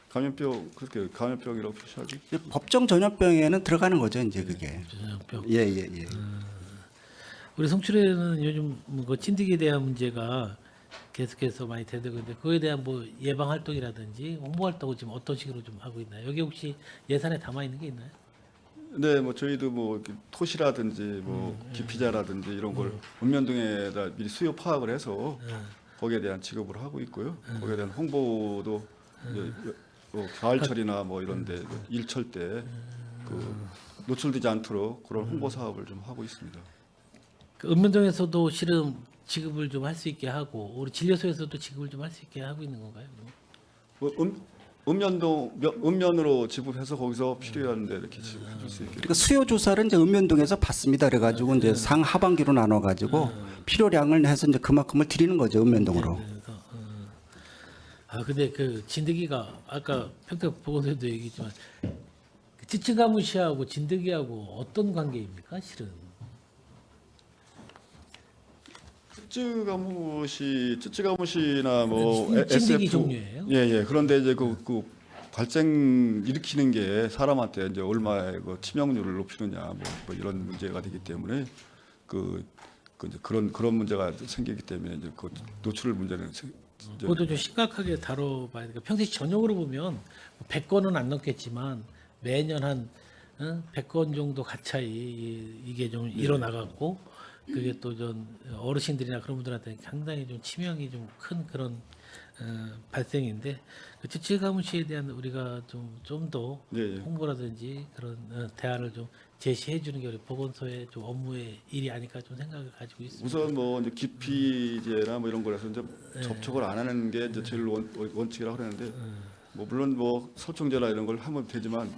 감염병 그렇게 감염병이라고 표시하기. 법정 전염병에는 들어가는 거죠, 이제 그게. 전염병. 예. 우리 송출에는 요즘 뭐그 찐득이에 대한 문제가 계속해서 많이 되고 있는데 그거에 대한 뭐 예방 활동이라든지 홍보 활동을 지금 어떤 식으로 좀 하고 있나요? 여기 혹시 예산에 담아 있는 게 있나요? 네, 뭐 저희도 뭐 이렇게 토시라든지 뭐 기피자라든지 이런 걸 읍면동에다 미리 수요 파악을 해서 거기에 대한 지급을 하고 있고요. 거기에 대한 홍보도 이제 가을철이나 뭐 이런데 일철 때 그 노출되지 않도록 그런 홍보 사업을 좀 하고 있습니다. 그 읍면동에서도 실은 지급을 좀 할 수 있게 하고 우리 진료소에서도 지급을 좀 할 수 있게 하고 있는 건가요? 그럼? 뭐 읍면으로 지급해서 거기서 필요한데 이렇게 지급해 줄 수 있게. 그러니까 수요 조사를 이제 읍면동에서 받습니다. 그래가지고 이제 상하반기로 나눠가지고 필요량을 해서 이제 그만큼을 드리는 거죠, 읍면동으로. 그래서 아 근데 그 진드기가 아까 평택 보건소에도 얘기했지만 그 찌찌가무시하고 진드기하고 어떤 관계입니까 실은? 쯔쯔가무시나 뭐 찐득이 SF 종류예요? 예. 그런데 이제 그 발생 일으키는 게 사람한테 이제 얼마의 그 치명률을 높이느냐 뭐 이런 문제가 되기 때문에 이제 그런 문제가 생기기 때문에 이제 그 노출 문제는 이제 그것도 좀 심각하게 다뤄봐야 돼요. 평소에 전역으로 보면 100건은 안 넘겠지만 매년 한 100건 정도 가차이 이게 좀 일어나갖고 그게 또 좀 어르신들이나 그런 분들한테 상당히 좀 치명이 좀 큰 그런 발생인데 그 찌찌가무시에 대한 우리가 좀 더 예. 홍보라든지 그런 대안을 좀 제시해 주는 게 우리 보건소의 좀 업무의 일이 아닐까 좀 생각을 가지고 있습니다. 우선 뭐 이제 기피제나 뭐 이런 거라서 이제 네. 접촉을 안 하는 게 이제 제일 원칙이라고 그러는데 뭐 물론 뭐 설정제나 이런 걸 하면 되지만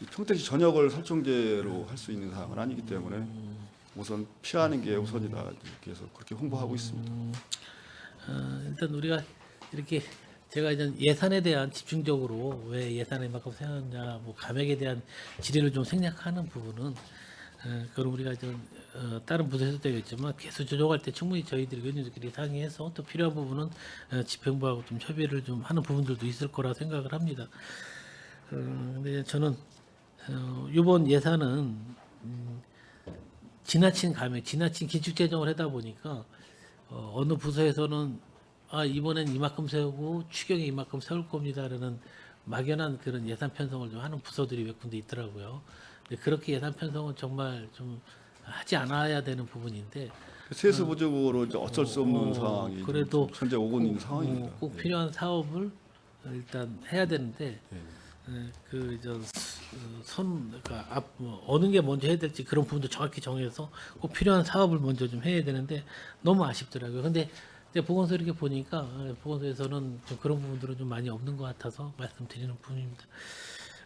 이 평택시 전역을 설정제로 할 수 있는 사항은 아니기 때문에 우선 피하는 게 우선이다 이렇게 해서 그렇게 홍보하고 있습니다. 일단 우리가 이렇게 제가 이제 예산에 대한 집중적으로 왜 예산에 이만큼 생각하냐, 뭐 감액에 대한 질의를 좀 생략하는 부분은 그걸 우리가 좀 다른 부서에서도 되겠지만 계속 조정할 때 충분히 저희들이 의원님들끼리 상의해서 또 필요한 부분은 집행부하고 좀 협의를 좀 하는 부분들도 있을 거라 생각을 합니다. 근데 저는 이번 예산은 지나친 감액, 지나친 기축 재정을 하다 보니까 어느 부서에서는 이번엔 이만큼 세우고 추경에 이만큼 세울 겁니다라는 막연한 그런 예산 편성을 좀 하는 부서들이 몇 군데 있더라고요. 근데 그렇게 예산 편성은 정말 좀 하지 않아야 되는 부분인데 세수 부족으로 이제 어쩔 수 없는 상황이 그래도 좀 현재 오고 있는 상황입니다. 꼭 필요한 사업을 일단 해야 되는데 그러니까 어느 게 먼저 해야 될지 그런 부분도 정확히 정해서 꼭 필요한 사업을 먼저 좀 해야 되는데 너무 아쉽더라고요. 근데 이제 보건소 이렇게 보니까 보건소에서는 좀 그런 부분들은 좀 많이 없는 것 같아서 말씀드리는 부분입니다.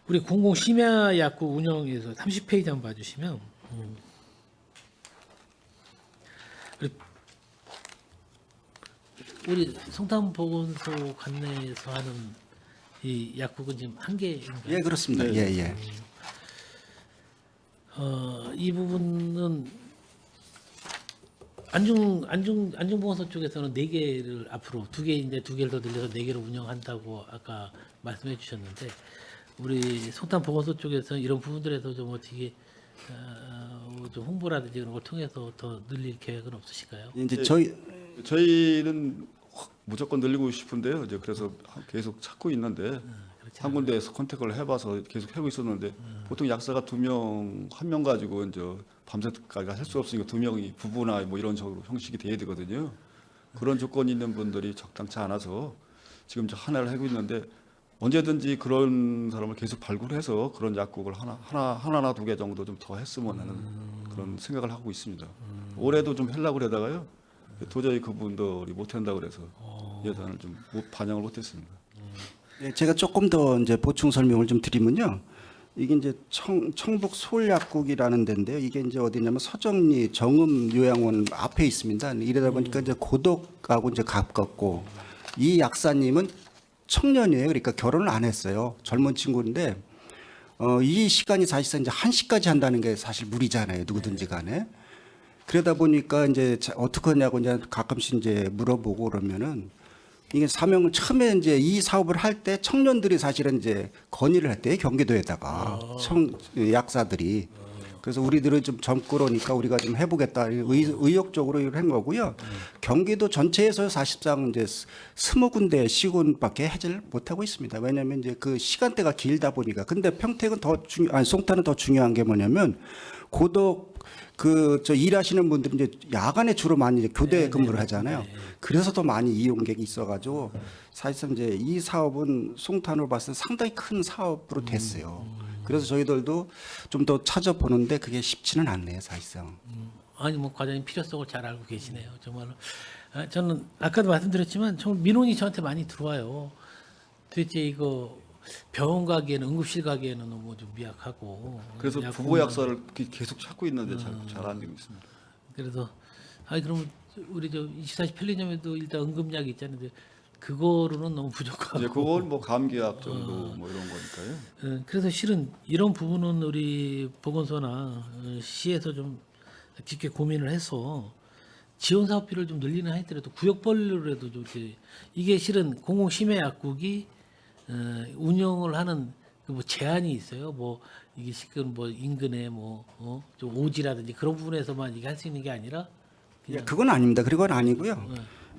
우리 공공 심야 약국 운영에서 30페이지 한번 봐주시면 우리 송탄 보건소 관내에서 하는 이 약국은 지금 한 개인가요? 예, 그렇습니다. 네. 예. 이 부분은 안중보건소 쪽에서는 4개를 앞으로 2개인데 2개를 더 늘려서 4개를 운영한다고 아까 말씀해 주셨는데 우리 송탄 보건소 쪽에서 이런 부분들에서 좀 어떻게 좀 홍보라든지 그런 걸 통해서 더 늘릴 계획은 없으실까요? 이제 저희는 무조건 늘리고 싶은데요. 이제 그래서 계속 찾고 있는데 한 군데에서 컨택을 해봐서 계속 하고 있었는데 보통 약사가 2명, 1명 가지고 이제 밤새까지 할 수 없으니까 2명이 부부나 뭐 이런 식으로 형식이 돼야 되거든요. 그런 조건이 있는 분들이 적당치 않아서 지금 저 하나를 하고 있는데 언제든지 그런 사람을 계속 발굴해서 그런 약국을 하나나 2개 정도 좀 더 했으면 하는 그런 생각을 하고 있습니다. 올해도 좀 하려고 그러다가요. 도저히 그분들이 못 한다고 그래서 예산을 좀 반영을 못했습니다. 예, 제가 조금 더 이제 보충 설명을 좀 드리면요. 이게 이제 청북 서울약국이라는 데인데요. 이게 이제 어디냐면 서정리 정음 요양원 앞에 있습니다. 이러다 보니까 이제 고독하고 이제 가깝고 이 약사님은 청년이에요. 그러니까 결혼을 안 했어요. 젊은 친구인데 이 시간이 사실상 이제 1시까지 한다는 게 사실 무리잖아요. 누구든지 간에. 그러다 보니까 이제 어떻게 하냐고 이제 가끔씩 이제 물어보고 그러면은 이게 사명을 처음에 이제 이 사업을 할 때 청년들이 사실은 이제 건의를 했대요. 경기도에다가 약사들이. 그래서 우리들은 좀 젊고 그러니까 우리가 좀 해보겠다 의욕적으로 이걸 한 거고요. 경기도 전체에서 사실상 이제 20군데 시군밖에 하지를 못하고 있습니다. 왜냐하면 이제 그 시간대가 길다 보니까. 근데 평택은 송탄은 더 중요한 게 뭐냐면 고독 저 일하시는 분들이 이제 야간에 주로 많이 이제 교대 근무를 하잖아요. 그래서 더 많이 이용객이 있어가지고 사실상 이제 이 사업은 송탄으로 봤을 때 상당히 큰 사업으로 됐어요. 그래서 저희들도 좀 더 찾아보는데 그게 쉽지는 않네요, 사실상. 아니 뭐 과장님 필요성을 잘 알고 계시네요. 정말로 저는 아까도 말씀드렸지만 정말 민원이 저한테 많이 들어와요. 도대체 이거 병원 가기에는 응급실 가기에는 너무 좀 미약하고 그래서 약국만- 부부 약사를 계속 찾고 있는데 잘 안 되고 있습니다. 그래서 그러면 우리 저 24시 편의점에도 일단 응급약이 있잖아요. 근데 그거로는 너무 부족하고. 이제 그건 뭐 감기약 정도 뭐 이런 거니까요. 그래서 실은 이런 부분은 우리 보건소나 시에서 좀 깊게 고민을 해서 지원 사업비를 좀 늘리는 하더라도 구역별로라도 좀 이렇게 이게 실은 공공심해약국이 운영을 하는 그뭐 제한이 있어요. 뭐 이게 지금 뭐 인근에 좀 오지라든지 그런 부분에서만 이게 할 수 있는 게 아니라 예, 그건 아닙니다. 그건 아니고요.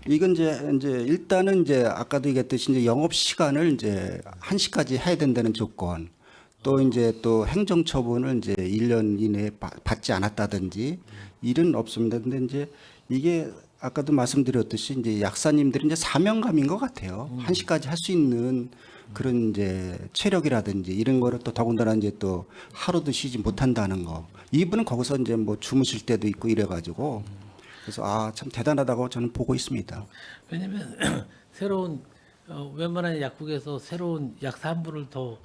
이건 이제 일단은 이제 아까도 얘기했듯이 이제 영업 시간을 이제 1시까지 해야 된다는 조건, 또 이제 또 행정 처분을 이제 1년 이내에 받지 않았다든지 일은 없습니다. 근데 이제 이게 아까도 말씀드렸듯이 이제 약사님들이 이제 사명감인 것 같아요. 1시까지 할 수 있는 그런 이제 체력이라든지 이런 거를 또 더군다나 이제 또 하루도 쉬지 못한다는 거. 이분은 거기서 이제 뭐 주무실 때도 있고 이래가지고 그래서 참 대단하다고 저는 보고 있습니다. 왜냐면 새로운 웬만한 약국에서 새로운 약사 한 분을 더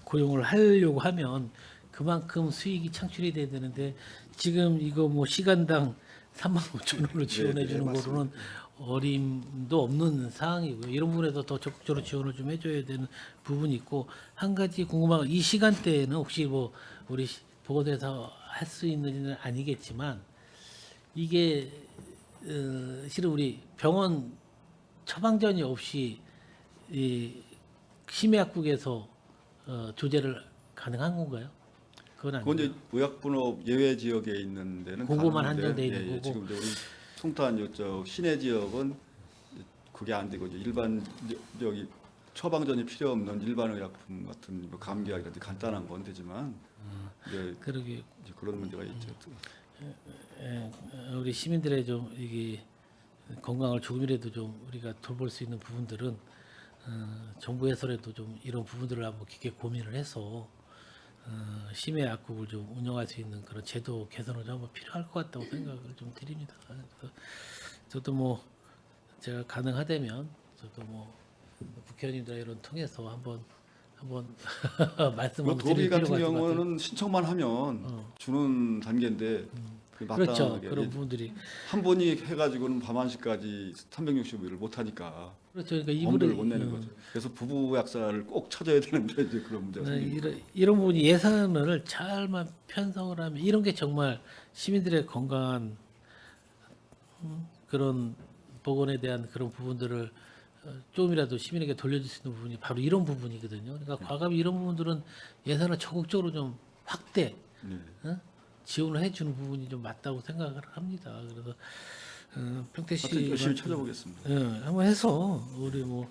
고용을 하려고 하면 그만큼 수익이 창출이 돼야 되는데 지금 이거 뭐 시간당 35,000원으로 지원해 주는 거로는 어림도 없는 상황이고요. 이런 부분에서 더 적극적으로 지원을 좀 해줘야 되는 부분이 있고 한 가지 궁금한 건 이 시간대에는 혹시 뭐 우리 보건소에서 할 수 있는지는 아니겠지만 이게 실은 우리 병원 처방전이 없이 이 심해약국에서 조제를 가능한 건가요? 그건 그건 아니에요. 이제 의약분업 예외 지역에 있는 데는 그거만 가능한데, 한정돼 있는 거고. 지금 이제 우리 송탄 이쪽 시내 지역은 그게 안 되고 이제 일반 여기 처방전이 필요 없는 일반 의약품 같은 뭐 감기약이라든지 간단한 건 되지만 그러게 이제 그런 문제가 있죠. 우리 시민들의 좀 이게 건강을 조금이라도 좀 우리가 돌볼 수 있는 부분들은 정부에서라도 좀 이런 부분들을 한번 깊게 고민을 해서 심해 약국을 좀 운영할 수 있는 그런 제도 개선을 좀 한번 필요할 것 같다고 생각을 좀 드립니다. 그래서 저도 뭐 제가 가능하다면 저도 뭐 국회의원님들 이런 통해서 한번 말씀 그 한번 도비 드릴 같은 필요가 있을 것 같아요. 경우는 신청만 하면 주는 단계인데 그 그렇죠. 마땅하게 그런 부분들이 한 분이 해가지고는 밤 1시까지 365일을 못 하니까 그렇죠. 그러니까 엄두를 못 내는 거죠. 그래서 부부 약사를 꼭 찾아야 되는데 이제 그런 문제가 생기는 거죠. 이런 부분이 예산을 잘만 편성을 하면 이런 게 정말 시민들의 건강한 그런 보건에 대한 그런 부분들을 조금이라도 시민에게 돌려줄 수 있는 부분이 바로 이런 부분이거든요. 그러니까 과감히 이런 부분들은 예산을 적극적으로 좀 확대 지원을 해주는 부분이 좀 맞다고 생각을 합니다. 그래서 평택시 하여튼 열심히 찾아보겠습니다. 한번 해서 우리 뭐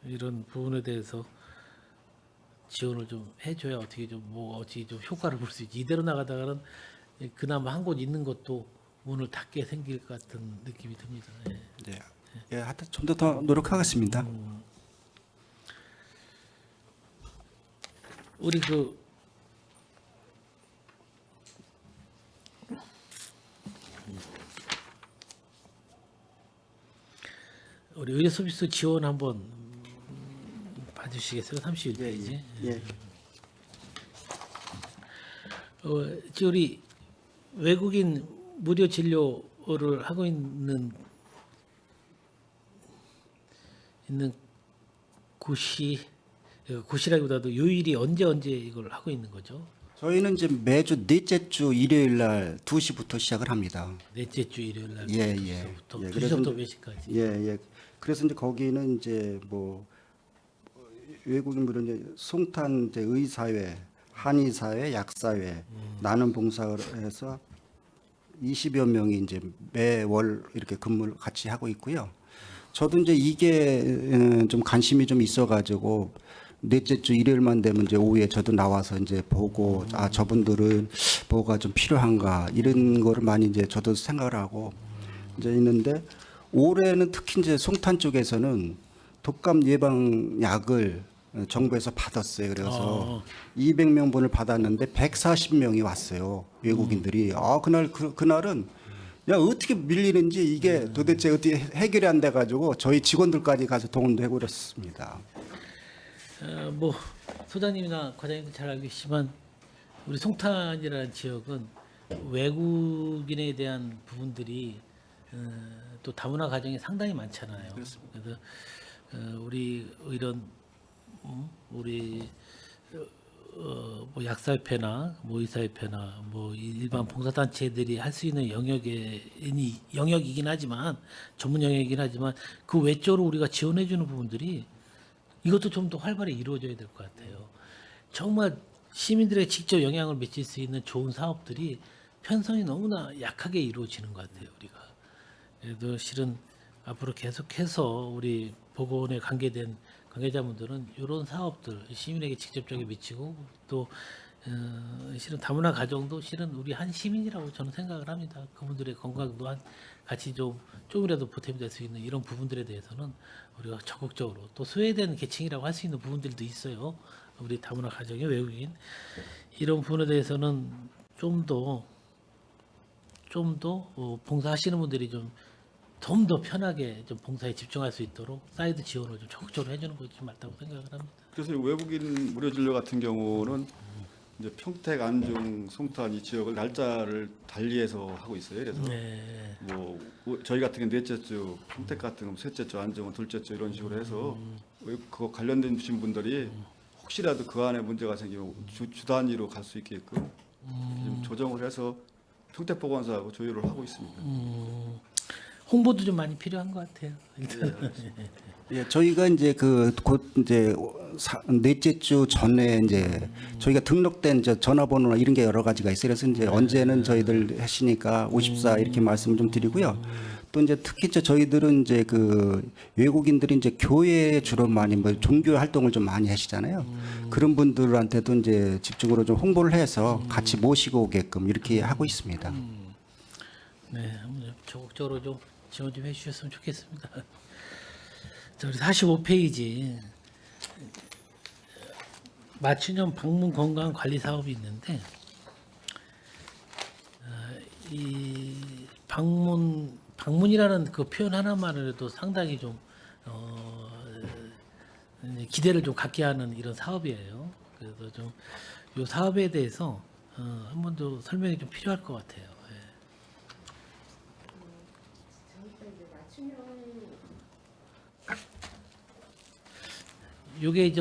이런 부분에 대해서 지원을 좀 해줘야 어떻게 좀 뭐 어찌 좀 효과를 볼 수 있지. 이대로 나가다가는 그나마 한 곳 있는 것도 문을 닫게 생길 것 같은 느낌이 듭니다. 예. 네. 예, 하여튼 좀 더 노력하겠습니다. 우리 우리 의료 서비스 지원 한번 봐주시겠어요? 31페이지. 예. 지금 우리 외국인 무료 진료를 하고 있는 곳이라기보다도 요일이 언제 이걸 하고 있는 거죠? 저희는 이제 매주 넷째 주 일요일 날 2시부터 시작을 합니다. 넷째 주 일요일 날 예, 2시부터 예. 2시부터 몇 시까지? 예. 그래서 이제 거기는 이제 뭐 외국인들은 이제 송탄 이제 의사회, 한의사회, 약사회 나눔 봉사를 해서 20여 명이 이제 매월 이렇게 근무를 같이 하고 있고요. 저도 이제 이게 좀 관심이 좀 있어가지고 넷째 주 일요일만 되면 이제 오후에 저도 나와서 이제 보고 저분들은 뭐가 좀 필요한가 이런 거를 많이 이제 저도 생각을 하고 이제 있는데 올해는 특히 이제 송탄 쪽에서는 독감 예방 약을 정부에서 받았어요. 그래서 200명분을 받았는데 140명이 왔어요. 외국인들이. 그날은 야 어떻게 밀리는지 이게 도대체 어떻게 해결이 안 돼가지고 저희 직원들까지 가서 동원도 해버렸습니다. 뭐 소장님이나 과장님도 잘 알고 계시지만 우리 송탄이라는 지역은 외국인에 대한 부분들이 또 다문화 가정이 상당히 많잖아요. 그래서 우리 이런 우리 뭐 약사협회나 뭐 의사협회나 뭐 일반 봉사단체들이 할 수 있는 영역이긴 하지만 전문 영역이긴 하지만 그 외적으로 우리가 지원해주는 부분들이 이것도 좀 더 활발히 이루어져야 될 것 같아요. 정말 시민들에게 직접 영향을 미칠 수 있는 좋은 사업들이 편성이 너무나 약하게 이루어지는 것 같아요. 우리가 그래도 실은 앞으로 계속해서 우리 보건에 관계된 관계자분들은 이런 사업들 시민에게 직접적으로 미치고 또 실은 다문화 가정도 실은 우리 한 시민이라고 저는 생각을 합니다. 그분들의 건강 또한 같이 조금이라도 보탬이 될 수 있는 이런 부분들에 대해서는 우리가 적극적으로 또 소외된 계층이라고 할 수 있는 부분들도 있어요. 우리 다문화 가정의 외국인 이런 부분에 대해서는 좀 더 봉사하시는 분들이 좀 더 편하게 좀 봉사에 집중할 수 있도록 사이드 지원을 좀 적극적으로 해주는 것이 좀 맞다고 생각을 합니다. 그래서 이 외국인 무료 진료 같은 경우는 이제 평택, 안중, 송탄 이 지역을 날짜를 달리해서 하고 있어요. 그래서 네. 뭐 저희 같은 경우 넷째 주, 평택 같은 경우 셋째 주, 안중은 둘째 주 이런 식으로 해서 그거 관련된 분들이 혹시라도 그 안에 문제가 생기면 주 단위로 갈 수 있게끔 좀 조정을 해서 평택보건사하고 조율을 하고 있습니다. 홍보도 좀 많이 필요한 것 같아요. 예, 저희가 이제 곧 이제 넷째 주 전에 이제 저희가 등록된 이제 전화번호나 이런 게 여러 가지가 있어요. 그래서 이제 언제는 저희들 하시니까 54 이렇게 말씀 좀 드리고요. 또 이제 특히 이제 저희들은 이제 외국인들이 이제 교회에 주로 많이 뭐 종교 활동을 좀 많이 하시잖아요. 그런 분들한테도 이제 집중으로 좀 홍보를 해서 같이 모시고 오게끔 이렇게 하고 있습니다. 네, 한번 적극적으로 좀 지원 좀 해주셨으면 좋겠습니다. 자, 우리 45페이지 맞춤형 방문 건강 관리 사업이 있는데 이 방문이라는 그 표현 하나만으로도 상당히 좀 기대를 좀 갖게 하는 이런 사업이에요. 그래서 좀 이 사업에 대해서 한 번 더 설명이 좀 필요할 것 같아요. 예. 요게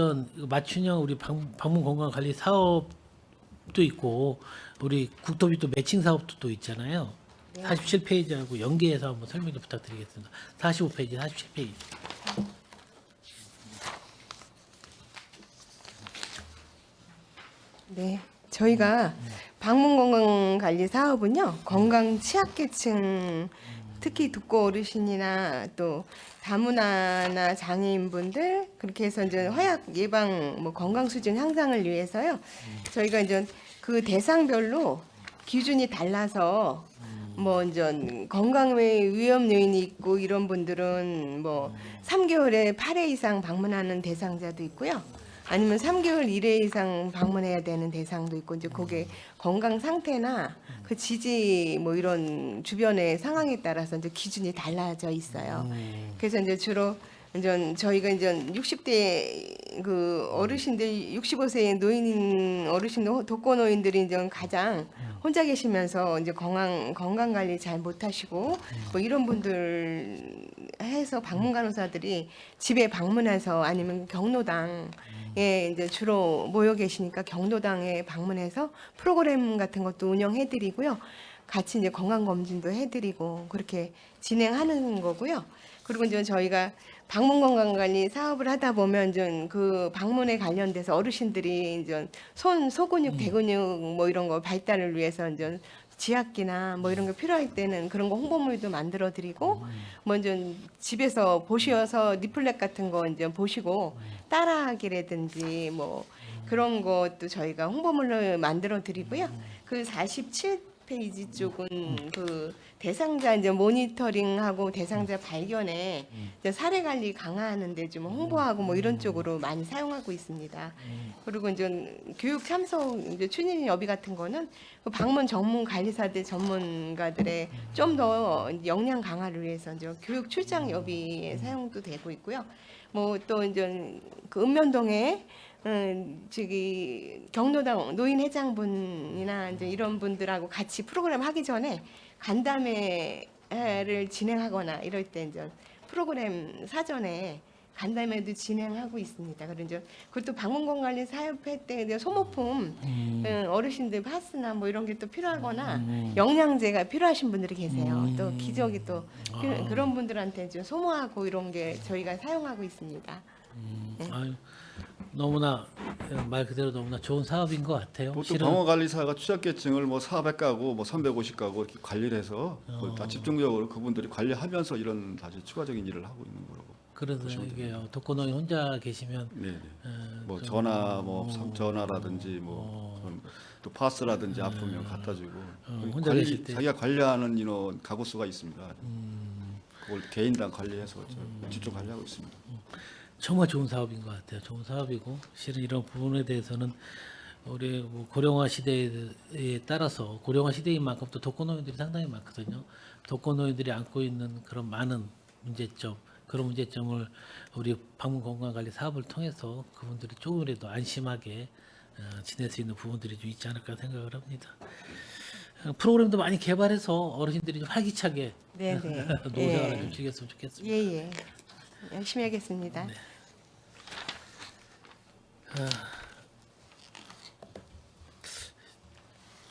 맞춤형 우리 방문 건강 관리 사업도 있고 우리 국토비 또 매칭 사업도 또 있잖아요. 47페이지하고 연계해서 한번 설명 좀 부탁드리겠습니다. 45페이지, 47페이지. 네, 저희가 방문 건강 관리 사업은요 건강 취약계층 특히 독거 어르신이나 또 다문화나 장애인분들 그렇게 해서 이제 허약 예방 뭐 건강 수준 향상을 위해서요 저희가 이제 그 대상별로 기준이 달라서 뭐 이제 건강의 위험 요인이 있고 이런 분들은 뭐 3개월에 8회 이상 방문하는 대상자도 있고요. 아니면 3개월 1회 이상 방문해야 되는 대상도 있고 이제 그게 건강 상태나 그 지지 뭐 이런 주변의 상황에 따라서 이제 기준이 달라져 있어요. 그래서 이제 주로 이제 저희가 이제 60대 그 어르신들 65세의 노인 어르신 독거 노인들이 이제 가장 혼자 계시면서 이제 건강 관리 잘 못하시고 뭐 이런 분들 해서 방문 간호사들이 집에 방문해서 아니면 경로당에 이제 주로 모여 계시니까 경로당에 방문해서 프로그램 같은 것도 운영해드리고요. 같이 이제 건강 검진도 해드리고 그렇게 진행하는 거고요. 그리고 이제 저희가 방문 건강 관리 사업을 하다 보면 이제 그 방문에 관련돼서 어르신들이 이제 소근육, 대근육 뭐 이런 거 발달을 위해서 이제 지압기나 뭐 이런 거 필요할 때는 그런 거 홍보물도 만들어 드리고 먼저 집에서 보셔서 리플렛 같은 거 이제 보시고 따라하기라든지 뭐 그런 것도 저희가 홍보물로 만들어 드리고요. 그 47페이지 쪽은 그 대상자 이제 모니터링하고 대상자 발견에 이제 사례 관리 강화하는데 좀 홍보하고 뭐 이런 쪽으로 많이 사용하고 있습니다. 그리고 이제 교육 참석 이제 추진 여비 같은 거는 그 방문 전문 관리사들 전문가들의 좀 더 역량 강화를 위해서 이제 교육 출장 여비에 사용도 되고 있고요. 뭐 또 이제 그 읍면동에 저기 경로당 노인 회장분이나 이제 이런 분들하고 같이 프로그램 하기 전에 간담회 프로그램을 진행하거나 이럴 때 이제 프로그램 사전에 간담회도 진행하고 있습니다. 그리고 이제 그것도 방문건강관리 사업회 때 이제 소모품 어르신들 파스나 뭐 이런 게 또 필요하거나 영양제가 필요하신 분들이 계세요. 또 기저귀 또 그런 분들한테 좀 소모하고 이런 게 저희가 사용하고 있습니다. 아유, 너무나 말 그대로 너무나 좋은 사업인 것 같아요. 보통 방어관리사가 취약계층을 뭐 400가구, 뭐 350가구 이렇게 관리를 해서 그걸 다 집중적으로 그분들이 관리하면서 이런 다시 추가적인 일을 하고 있는 거라고. 그래서 이게 독거노인 혼자 계시면 네. 뭐 전화, 뭐 전화라든지 뭐 또 파스라든지 아프면 갖다 주고 혼자 계실 때. 자기가 관리하는 인원 가구 수가 있습니다. 그걸 개인당 관리해서 집중 관리하고 있습니다. 정말 좋은 사업인 것 같아요. 좋은 사업이고 실은 이런 부분에 대해서는 우리 뭐 고령화 시대에 따라서 고령화 시대인 만큼 또 독거노인들이 상당히 많거든요. 독거노인들이 안고 있는 그런 많은 문제점, 그런 문제점을 우리 방문건강관리 사업을 통해서 그분들이 조금이라도 안심하게 지낼 수 있는 부분들이 좀 있지 않을까 생각을 합니다. 프로그램도 많이 개발해서 어르신들이 좀 활기차게 네네. 노생활을 좀 즐겼으면 좋겠습니다. 예예. 열심히 하겠습니다.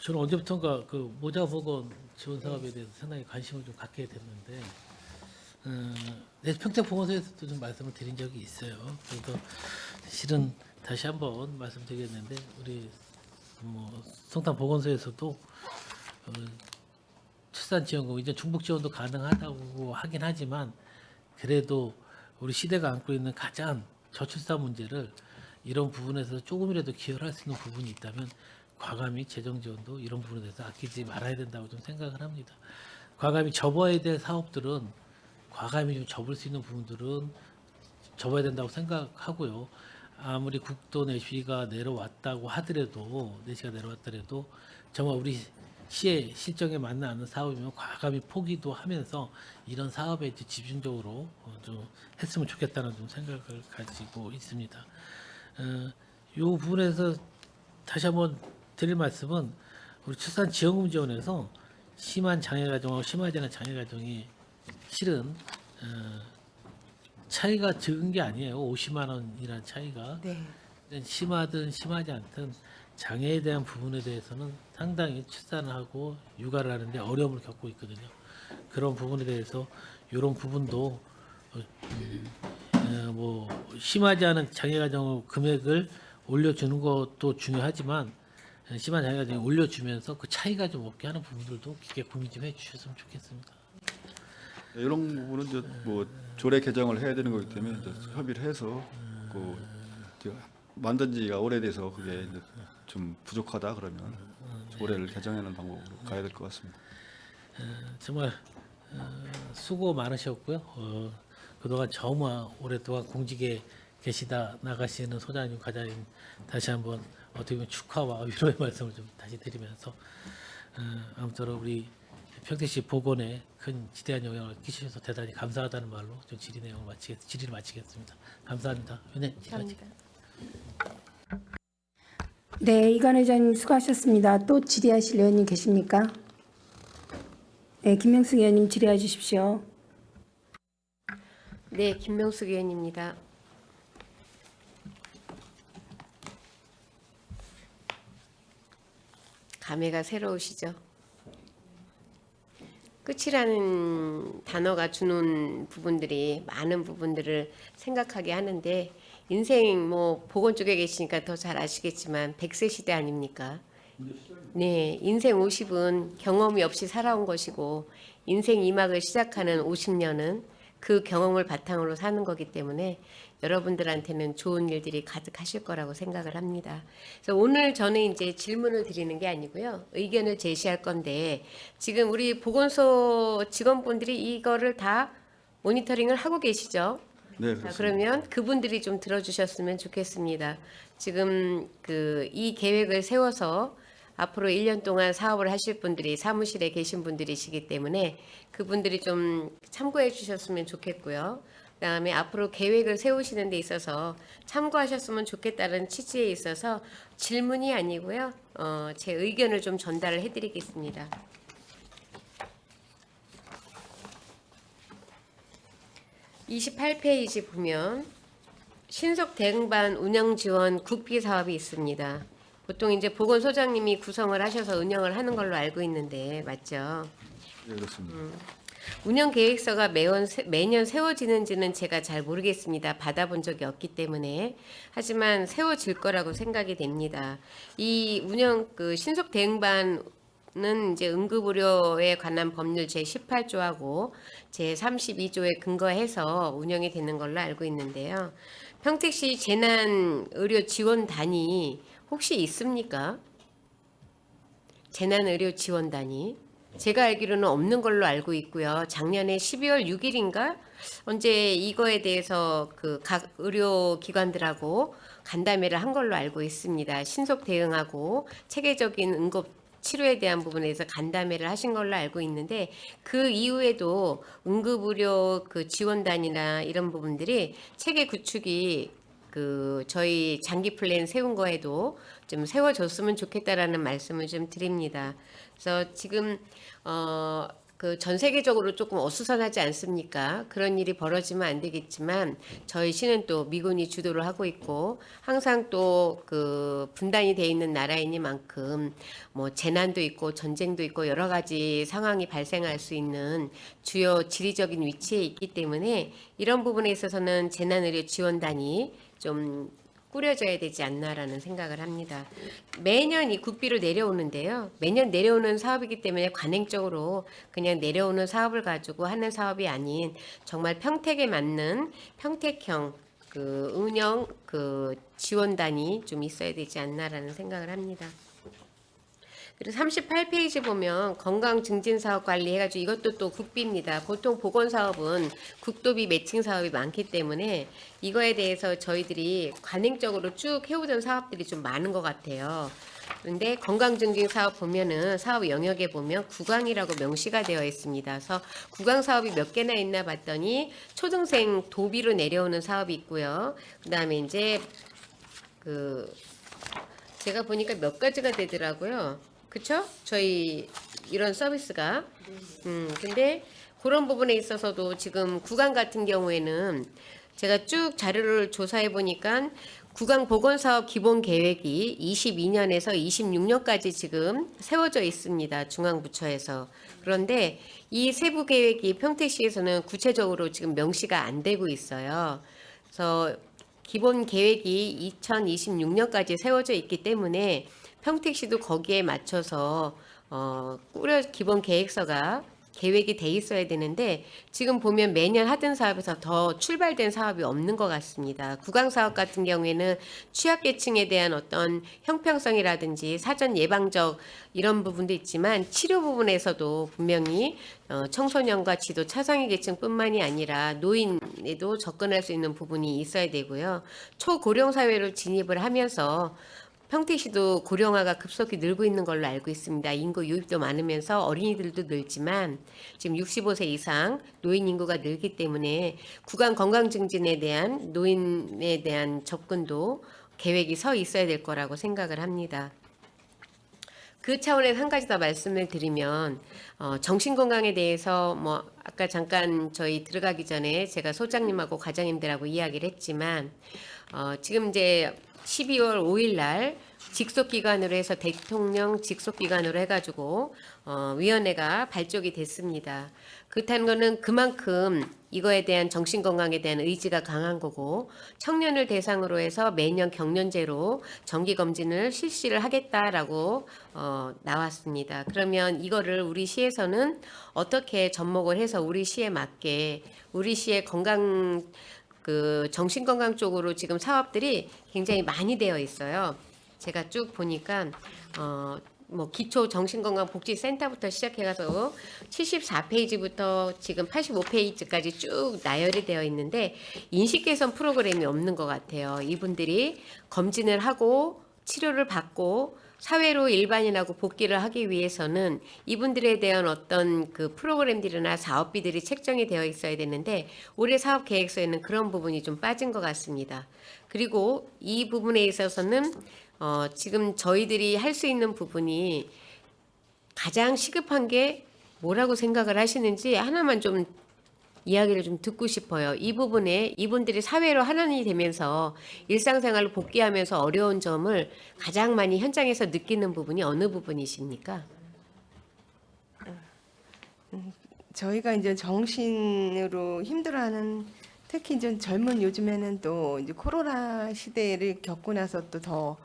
저는 언제부턴가 그 모자보건 지원 사업에 대해서 상당히 관심을 좀 갖게 됐는데 내 평택 보건소에서도 좀 말씀을 드린 적이 있어요. 그래서 실은 다시 한번 말씀드리겠는데 우리 뭐 성탄 보건소에서도 출산 지원금 이제 중복 지원도 가능하다고 하긴 하지만 그래도 우리 시대가 안고 있는 가장 저출산 문제를 이런 부분에서 조금이라도 기여를 할 수 있는 부분이 있다면 과감히 재정 지원도 이런 부분에 대해서 아끼지 말아야 된다고 좀 생각을 합니다. 과감히 접어야 될 사업들은 과감히 좀 접을 수 있는 부분들은 접어야 된다고 생각하고요. 아무리 국도 내시가 내려왔다고 하더라도 내시가 내려왔더라도 정말 우리 시의 실정에 맞는 않는 사업이면 과감히 포기도 하면서 이런 사업에 이제 집중적으로 좀 했으면 좋겠다는 좀 생각을 가지고 있습니다. 이 부분에서 다시 한번 드릴 말씀은 우리 출산 지원금 지원에서 심한 장애 가정하고 심하지 않은 장애 가정이 실은 차이가 적은 게 아니에요. 50만 원이라는 차이가 네. 심하든 심하지 않든 장애에 대한 부분에 대해서는 상당히 출산을 하고 육아를 하는데 어려움을 겪고 있거든요. 그런 부분에 대해서 이런 부분도 뭐 심하지 않은 장애 가정 금액을 올려주는 것도 중요하지만 심한 장애 가정이 올려주면서 그 차이가 좀 없게 하는 부분들도 깊게 고민 좀 해주셨으면 좋겠습니다. 이런 부분은 이제 뭐 조례 개정을 해야 되는 거기 때문에 이제 협의를 해서 그 이제 만든 지가 오래돼서 그게 이제 좀 부족하다 그러면 조례를 개정하는 방법으로 가야 될 것 같습니다. 정말 수고 많으셨고요. 그동안 정말 오랫동안 공직에 계시다 나가시는 소장님, 과장님 다시 한번 어떻게 보면 축하와 위로의 말씀을 좀 다시 드리면서 아무쪼록 우리 평택시 보건에 큰 지대한 영향을 끼치셔서 대단히 감사하다는 말로 좀 질의를 마치겠습니다. 감사합니다. 네, 감사합니다. 네, 이관 회장님 수고하셨습니다. 또 질의하실 의원님 계십니까? 네, 김명숙 의원님 질의해 주십시오. 네, 김명숙 의원입니다. 감회가 새로우시죠? 끝이라는 단어가 주는 부분들이 많은 부분들을 생각하게 하는데 인생 뭐 보건 쪽에 계시니까 더 잘 아시겠지만 100세 시대 아닙니까? 네, 인생 50은 경험이 없이 살아온 것이고 인생 2막을 시작하는 50년은 그 경험을 바탕으로 사는 거기 때문에 여러분들한테는 좋은 일들이 가득하실 거라고 생각을 합니다. 그래서 오늘 저는 이제 질문을 드리는 게 아니고요. 의견을 제시할 건데 지금 우리 보건소 직원분들이 이거를 다 모니터링을 하고 계시죠? 네, 자, 그렇습니다. 그러면 그분들이 좀 들어주셨으면 좋겠습니다. 지금 이 계획을 세워서 앞으로 1년 동안 사업을 하실 분들이 사무실에 계신 분들이시기 때문에 그분들이 좀 참고해 주셨으면 좋겠고요. 그다음에 앞으로 계획을 세우시는 데 있어서 참고하셨으면 좋겠다는 취지에 있어서 질문이 아니고요. 제 의견을 좀 전달을 해드리겠습니다. 28페이지 보면 신속 대응반 운영 지원 국비 사업이 있습니다. 보통 이제 보건소장님이 구성을 하셔서 운영을 하는 걸로 알고 있는데 맞죠? 네, 그렇습니다. 운영 계획서가 매년 세워지는지는 제가 잘 모르겠습니다. 받아본 적이 없기 때문에. 하지만 세워질 거라고 생각이 됩니다. 이 운영 신속 대응반은 이제 응급의료에 관한 법률 제18조하고 제32조에 근거해서 운영이 되는 걸로 알고 있는데요. 평택시 재난의료 지원단이 혹시 있습니까? 재난의료 지원단이 제가 알기로는 없는 걸로 알고 있고요. 작년에 12월 6일인가 언제 이거에 대해서 각 의료기관들하고 간담회를 한 걸로 알고 있습니다. 신속 대응하고 체계적인 응급 치료에 대한 부분에서 간담회를 하신 걸로 알고 있는데 그 이후에도 응급의료 지원단이나 이런 부분들이 체계 구축이 저희 장기 플랜 세운 거에도 좀 세워줬으면 좋겠다라는 말씀을 좀 드립니다. 그래서 지금 전 세계적으로 조금 어수선하지 않습니까? 그런 일이 벌어지면 안 되겠지만 저희 시는 또 미군이 주도를 하고 있고 항상 또 분단이 돼 있는 나라이니만큼 뭐 재난도 있고 전쟁도 있고 여러 가지 상황이 발생할 수 있는 주요 지리적인 위치에 있기 때문에 이런 부분에 있어서는 재난의료 지원단이 좀 꾸려져야 되지 않나라는 생각을 합니다. 매년 이 국비로 내려오는데요. 매년 내려오는 사업이기 때문에 관행적으로 그냥 내려오는 사업을 가지고 하는 사업이 아닌 정말 평택에 맞는 평택형 운영 지원단이 좀 있어야 되지 않나라는 생각을 합니다. 그리고 38페이지 보면 건강 증진 사업 관리 해가지고 이것도 또 국비입니다. 보통 보건 사업은 국도비 매칭 사업이 많기 때문에 이거에 대해서 저희들이 관행적으로 쭉 해오던 사업들이 좀 많은 것 같아요. 그런데 건강 증진 사업 보면은 사업 영역에 보면 구강이라고 명시가 되어 있습니다. 그래서 구강 사업이 몇 개나 있나 봤더니 초등생 도비로 내려오는 사업이 있고요. 그다음에 이제 제가 보니까 몇 가지가 되더라고요. 그쵸? 저희 이런 서비스가. 근데 그런 부분에 있어서도 지금 구강 같은 경우에는 제가 쭉 자료를 조사해 보니까 구강 보건 사업 기본 계획이 22년에서 26년까지 지금 세워져 있습니다. 중앙부처에서. 그런데 이 세부 계획이 평택시에서는 구체적으로 지금 명시가 안 되고 있어요. 그래서 기본 계획이 2026년까지 세워져 있기 때문에 평택시도 거기에 맞춰서 기본 계획서가 계획이 돼 있어야 되는데 지금 보면 매년 하던 사업에서 더 출발된 사업이 없는 것 같습니다. 구강사업 같은 경우에는 취약계층에 대한 어떤 형평성이라든지 사전 예방적 이런 부분도 있지만 치료 부분에서도 분명히 청소년과 지도 차상위 계층뿐만이 아니라 노인에도 접근할 수 있는 부분이 있어야 되고요. 초고령 사회로 진입을 하면서 평택시도 고령화가 급속히 늘고 있는 걸로 알고 있습니다. 인구 유입도 많으면서 어린이들도 늘지만 지금 65세 이상 노인 인구가 늘기 때문에 구강 건강 증진에 대한 노인에 대한 접근도 계획이 서 있어야 될 거라고 생각을 합니다. 그 차원에서 한 가지 더 말씀을 드리면 정신건강에 대해서 뭐 아까 잠깐 저희 들어가기 전에 제가 소장님하고 과장님들하고 이야기를 했지만 지금 이제 12월 5일 날 직속기관으로 해서 대통령 직속기관으로 해가지고 위원회가 발족이 됐습니다. 그렇다는 거는 그만큼 이거에 대한 정신건강에 대한 의지가 강한 거고 청년을 대상으로 해서 매년 경년제로 정기검진을 실시를 하겠다라고 나왔습니다. 그러면 이거를 우리 시에서는 어떻게 접목을 해서 우리 시에 맞게 우리 시의 건강 정신건강 쪽으로 지금 사업들이 굉장히 많이 되어 있어요. 제가 쭉 보니까 뭐 기초 정신건강복지센터부터 시작해가서 74페이지부터 지금 85페이지까지 쭉 나열이 되어 있는데 인식 개선 프로그램이 없는 것 같아요. 이분들이 검진을 하고 치료를 받고 사회로 일반인하고 복귀를 하기 위해서는 이분들에 대한 어떤 프로그램들이나 사업비들이 책정이 되어 있어야 되는데 올해 사업 계획서에는 그런 부분이 좀 빠진 것 같습니다. 그리고 이 부분에 있어서는 지금 저희들이 할 수 있는 부분이 가장 시급한 게 뭐라고 생각을 하시는지 하나만 좀 이야기를 좀 듣고 싶어요. 이 부분에 이분들이 사회로 환원이 되면서 일상생활로 복귀하면서 어려운 점을 가장 많이 현장에서 느끼는 부분이 어느 부분이십니까? 저희가 이제 정신으로 힘들어하는 특히 이제 젊은 요즘에는 또 이제 코로나 시대를 겪고 나서 또 더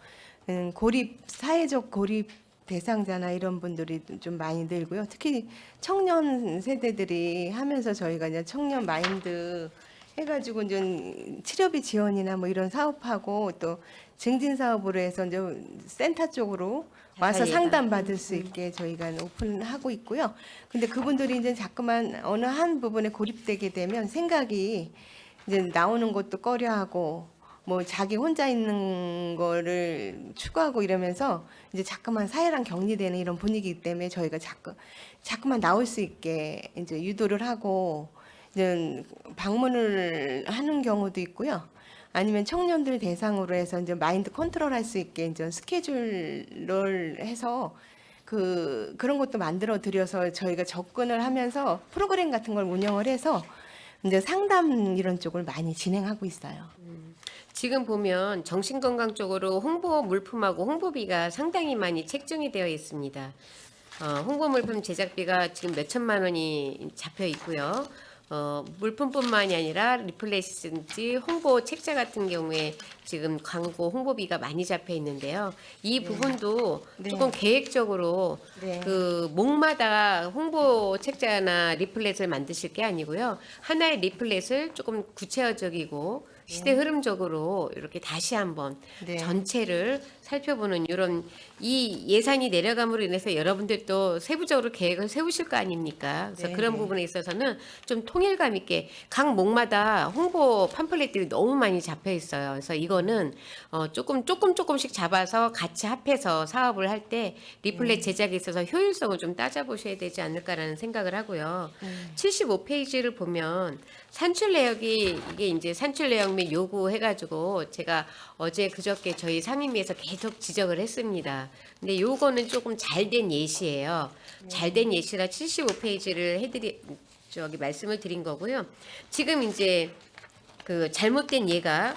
고립 사회적 고립 대상자나 이런 분들이 좀 많이 늘고요. 특히 청년 세대들이 하면서 저희가 이제 청년 마인드 해가지고 이제 치료비 지원이나 뭐 이런 사업하고 또 증진 사업으로 해서 이제 센터 쪽으로 와서 자사예가. 상담 받을 수 있게 저희가 오픈하고 있고요. 근데 그분들이 이제 자꾸만 어느 한 부분에 고립되게 되면 생각이 이제 나오는 것도 꺼려하고 뭐 자기 혼자 있는 거를 추구하고 이러면서 이제 자꾸만 사회랑 격리되는 이런 분위기이기 때문에 저희가 자꾸만 나올 수 있게 이제 유도를 하고 이제 방문을 하는 경우도 있고요. 아니면 청년들 대상으로 해서 이제 마인드 컨트롤 할 수 있게 이제 스케줄을 해서 그런 것도 만들어 드려서 저희가 접근을 하면서 프로그램 같은 걸 운영을 해서 이제 상담 이런 쪽을 많이 진행하고 있어요. 지금 보면 정신건강 쪽으로 홍보 물품하고 홍보비가 상당히 많이 책정이 되어 있습니다. 홍보 물품 제작비가 지금 몇 천만 원이 잡혀 있고요. 물품뿐만이 아니라 리플레이스든지 홍보 책자 같은 경우에 지금 광고 홍보비가 많이 잡혀 있는데요. 이 부분도 네. 조금 계획적으로 네. 그 목마다 홍보 책자나 리플렛을 만드실 게 아니고요. 하나의 리플렛을 조금 구체적이고 시대 흐름적으로 이렇게 다시 한번 네. 전체를 살펴보는 이런 이 예산이 내려감으로 인해서 여러분들도 세부적으로 계획을 세우실 거 아닙니까? 그래서 네, 그런 네. 부분에 있어서는 좀 통일감 있게 각 목마다 홍보 팜플렛들이 너무 많이 잡혀 있어요. 그래서 이거는 조금씩 잡아서 같이 합해서 사업을 할 때 리플렛 제작에 있어서 효율성을 좀 따져보셔야 되지 않을까라는 생각을 하고요. 75페이지를 보면 산출 내역이 이게 이제 산출 내역 및 요구 해가지고 제가 어제 그저께 저희 상임위에서 계속 지적을 했습니다. 근데 요거는 조금 잘된 예시예요. 잘된 예시라 75페이지를 말씀을 드린 거고요. 지금 이제 그 잘못된 예가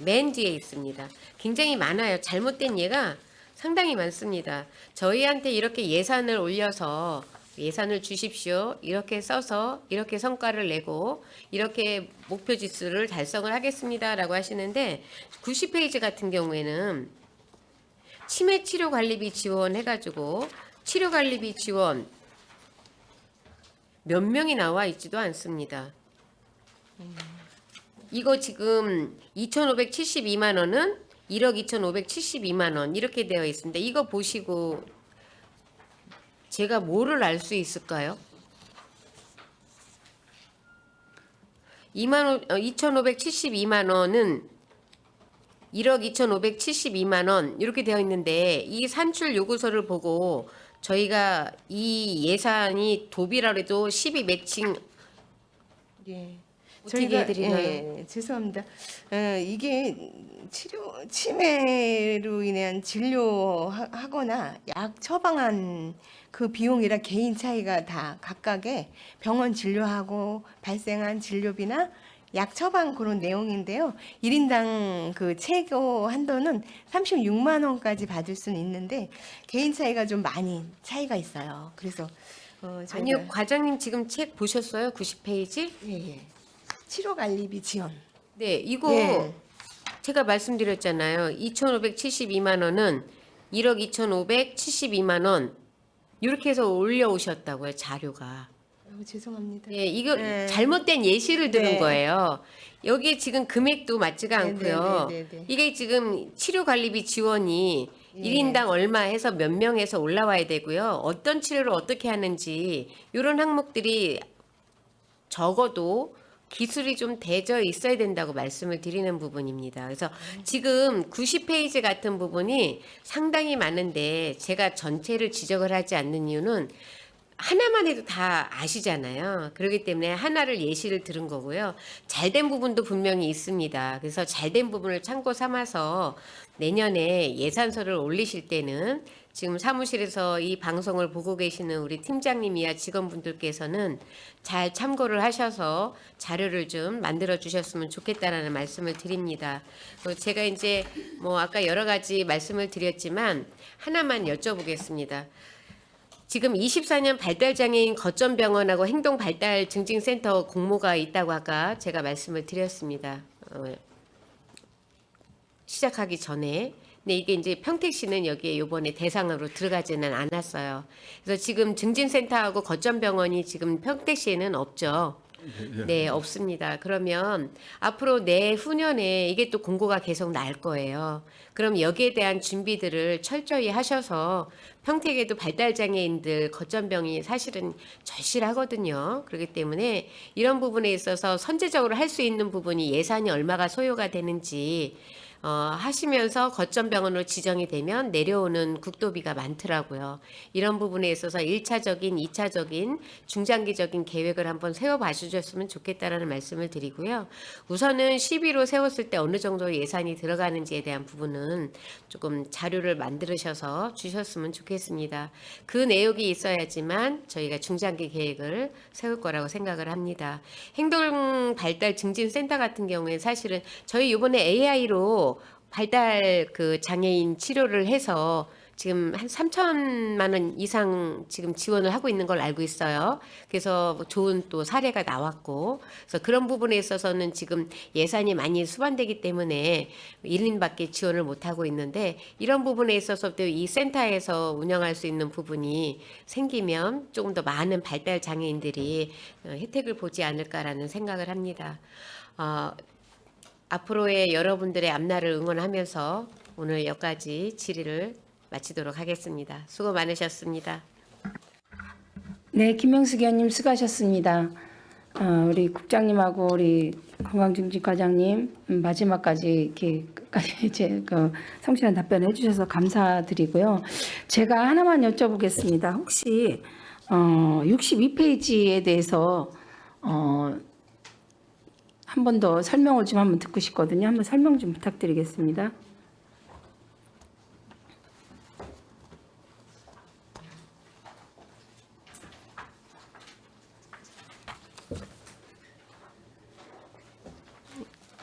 맨 뒤에 있습니다. 굉장히 많아요. 잘못된 예가 상당히 많습니다. 저희한테 이렇게 예산을 올려서 예산을 주십시오. 이렇게 써서 이렇게 성과를 내고 이렇게 목표 지수를 달성을 하겠습니다라고 하시는데 90페이지 같은 경우에는 치매 치료 관리비 지원 해가지고 치료 관리비 지원 몇 명이 나와 있지도 않습니다. 이거 지금 2,572만 원은 1억 2,572만 원 이렇게 되어 있습니다. 이거 보시고 제가 뭐를 알 수 있을까요? 2,572만 원은 1억 2,572만 원 이렇게 되어 있는데 이 산출 요구서를 보고 저희가 이 예산이 도비라고 해도 12 매칭 예. 어떻게 해드리나요? 예, 죄송합니다. 이게 치매로 인한 진료하거나 약 처방한 그 비용이랑 개인 차이가 다 각각의 병원 진료하고 발생한 진료비나 약 처방 그런 내용인데요. 1인당 그 최고 한도는 36만 원까지 받을 수는 있는데 개인 차이가 좀 많이 차이가 있어요. 그래서 저희가- 아니요, 과장님 지금 책 보셨어요? 90페이지? 예. 치료 관리비 지원. 네, 이거 예. 제가 말씀드렸잖아요. 2,572만 원은 1억 2,572만 원 이렇게 해서 올려오셨다고요, 자료가. 죄송합니다. 예, 이거 네. 잘못된 예시를 들은 네. 거예요. 여기 지금 금액도 맞지가 않고요. 네. 이게 지금 치료 관리비 지원이 예. 1인당 얼마 해서 몇 명에서 올라와야 되고요. 어떤 치료를 어떻게 하는지 이런 항목들이 적어도 기술이 좀 대져 있어야 된다고 말씀을 드리는 부분입니다. 그래서 지금 90페이지 같은 부분이 상당히 많은데 제가 전체를 지적을 하지 않는 이유는 하나만 해도 다 아시잖아요. 그렇기 때문에 하나를 예시를 들은 거고요. 잘된 부분도 분명히 있습니다. 그래서 잘된 부분을 참고 삼아서 내년에 예산서를 올리실 때는 지금 사무실에서 이 방송을 보고 계시는 우리 팀장님이야 직원분들께서는 잘 참고를 하셔서 자료를 좀 만들어 주셨으면 좋겠다라는 말씀을 드립니다. 제가 이제 뭐 아까 여러 가지 말씀을 드렸지만 하나만 여쭤보겠습니다. 지금 24년 발달장애인 거점병원하고 행동발달증진센터 공모가 있다고 아까 제가 말씀을 드렸습니다. 시작하기 전에. 근데 이게 이제 평택시는 여기에 이번에 대상으로 들어가지는 않았어요. 그래서 지금 증진센터하고 거점병원이 지금 평택시에는 없죠. 네, 없습니다. 그러면 앞으로 내후년에 이게 또 공고가 계속 날 거예요. 그럼 여기에 대한 준비들을 철저히 하셔서 평택에도 발달장애인들 거점병이 사실은 절실하거든요. 그렇기 때문에 이런 부분에 있어서 선제적으로 할 수 있는 부분이 예산이 얼마가 소요가 되는지 하시면서 거점병원으로 지정이 되면 내려오는 국도비가 많더라고요. 이런 부분에 있어서 1차적인, 2차적인, 중장기적인 계획을 한번 세워봐 주셨으면 좋겠다라는 말씀을 드리고요. 우선은 12로 세웠을 때 어느 정도 예산이 들어가는지에 대한 부분은 조금 자료를 만들으셔서 주셨으면 좋겠습니다. 그 내역이 있어야지만 저희가 중장기 계획을 세울 거라고 생각을 합니다. 행동발달증진센터 같은 경우에 사실은 저희 이번에 AI로 발달 그 장애인 치료를 해서 지금 한 3천만 원 이상 지금 지원을 하고 있는 걸 알고 있어요. 그래서 좋은 또 사례가 나왔고, 그래서 그런 부분에 있어서는 지금 예산이 많이 수반되기 때문에 1인밖에 지원을 못 하고 있는데, 이런 부분에 있어서도 이 센터에서 운영할 수 있는 부분이 생기면 조금 더 많은 발달 장애인들이 혜택을 보지 않을까라는 생각을 합니다. 앞으로의 여러분들의 앞날을 응원하면서 오늘 여기까지 질의를 마치도록 하겠습니다. 수고 많으셨습니다. 네, 김명숙 의원님 수고하셨습니다. 우리 국장님하고 우리 건강증진 과장님 마지막까지 이렇게 끝까지 성실한 답변을 해주셔서 감사드리고요. 제가 하나만 여쭤보겠습니다. 혹시 62페이지에 대해서 한 번 더 설명을 좀 한번 듣고 싶거든요. 한번 설명 좀 부탁드리겠습니다.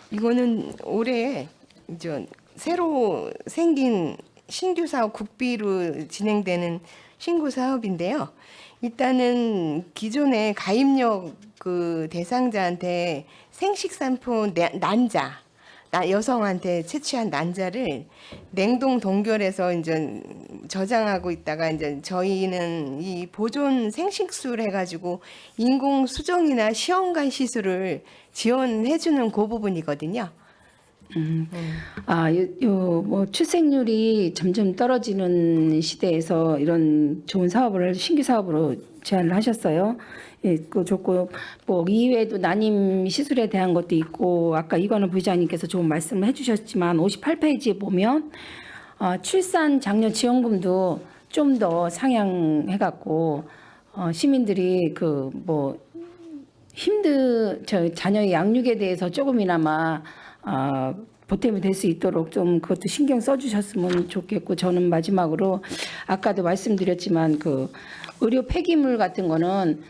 이거는 올해 이제 새로 생긴 신규 사업 국비로 진행되는 신규 사업인데요. 일단은 기존의 가입력 그 대상자한테 생식산포 난자, 여성한테 채취한 난자를 냉동 동결해서 이제 저장하고 있다가 이제 저희는 이 보존 생식술 해가지고 인공 수정이나 시험관 시술을 지원해주는 그 부분이거든요. 뭐 출생률이 점점 떨어지는 시대에서 이런 좋은 사업을 신규 사업으로 제안을 하셨어요. 예, 그 좋고 뭐 이외에도 난임 시술에 대한 것도 있고 아까 이관우 부의장님께서 좋은 말씀을 해주셨지만 58페이지에 보면 출산 장려 지원금도 좀 더 상향해갖고 시민들이 그 뭐 자녀의 양육에 대해서 조금이나마 보탬이 될 수 있도록 좀 그것도 신경 써주셨으면 좋겠고, 저는 마지막으로 아까도 말씀드렸지만 그 의료 폐기물 같은 거는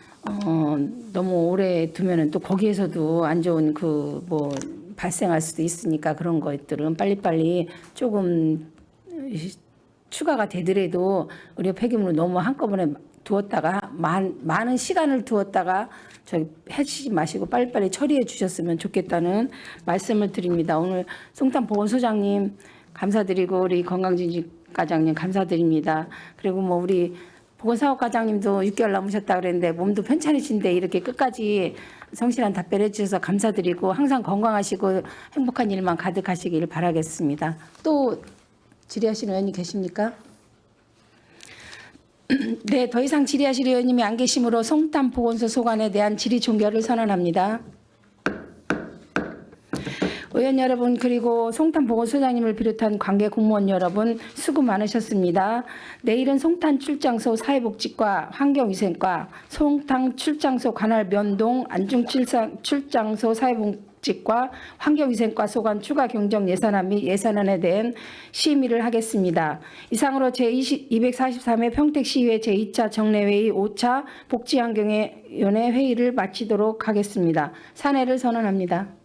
너무 오래 두면은 또 거기에서도 안 좋은 그 뭐 발생할 수도 있으니까 그런 것들은 빨리빨리 조금 추가가 되더라도 의료 폐기물을 너무 한꺼번에 두었다가 많은 시간을 두었다가 저기 해주지 마시고 빨리빨리 처리해 주셨으면 좋겠다는 말씀을 드립니다. 오늘 송탄 보건소장님 감사드리고 우리 건강증진 과장님 감사드립니다. 그리고 뭐 우리 보건사업과장님도 6개월 남으셨다 그랬는데 몸도 편찮으신데 이렇게 끝까지 성실한 답변해 주셔서 감사드리고 항상 건강하시고 행복한 일만 가득하시길 바라겠습니다. 또 질의하시는 의원님 계십니까? 네, 더 이상 질의하실 의원님이 안 계시므로 송탄 보건소 소관에 대한 질의 종결을 선언합니다. 의원 여러분 그리고 송탄 보건소장님을 비롯한 관계 공무원 여러분 수고 많으셨습니다. 내일은 송탄 출장소 사회복지과 환경위생과 송탄 출장소 관할 면동 안중 출장소 사회복지과 환경위생과 소관 추가 경정 예산안 및 예산안에 대한 심의를 하겠습니다. 이상으로 제243회 평택시의회 제2차 정례회의 5차 복지환경위원회 회의를 마치도록 하겠습니다. 산회를 선언합니다.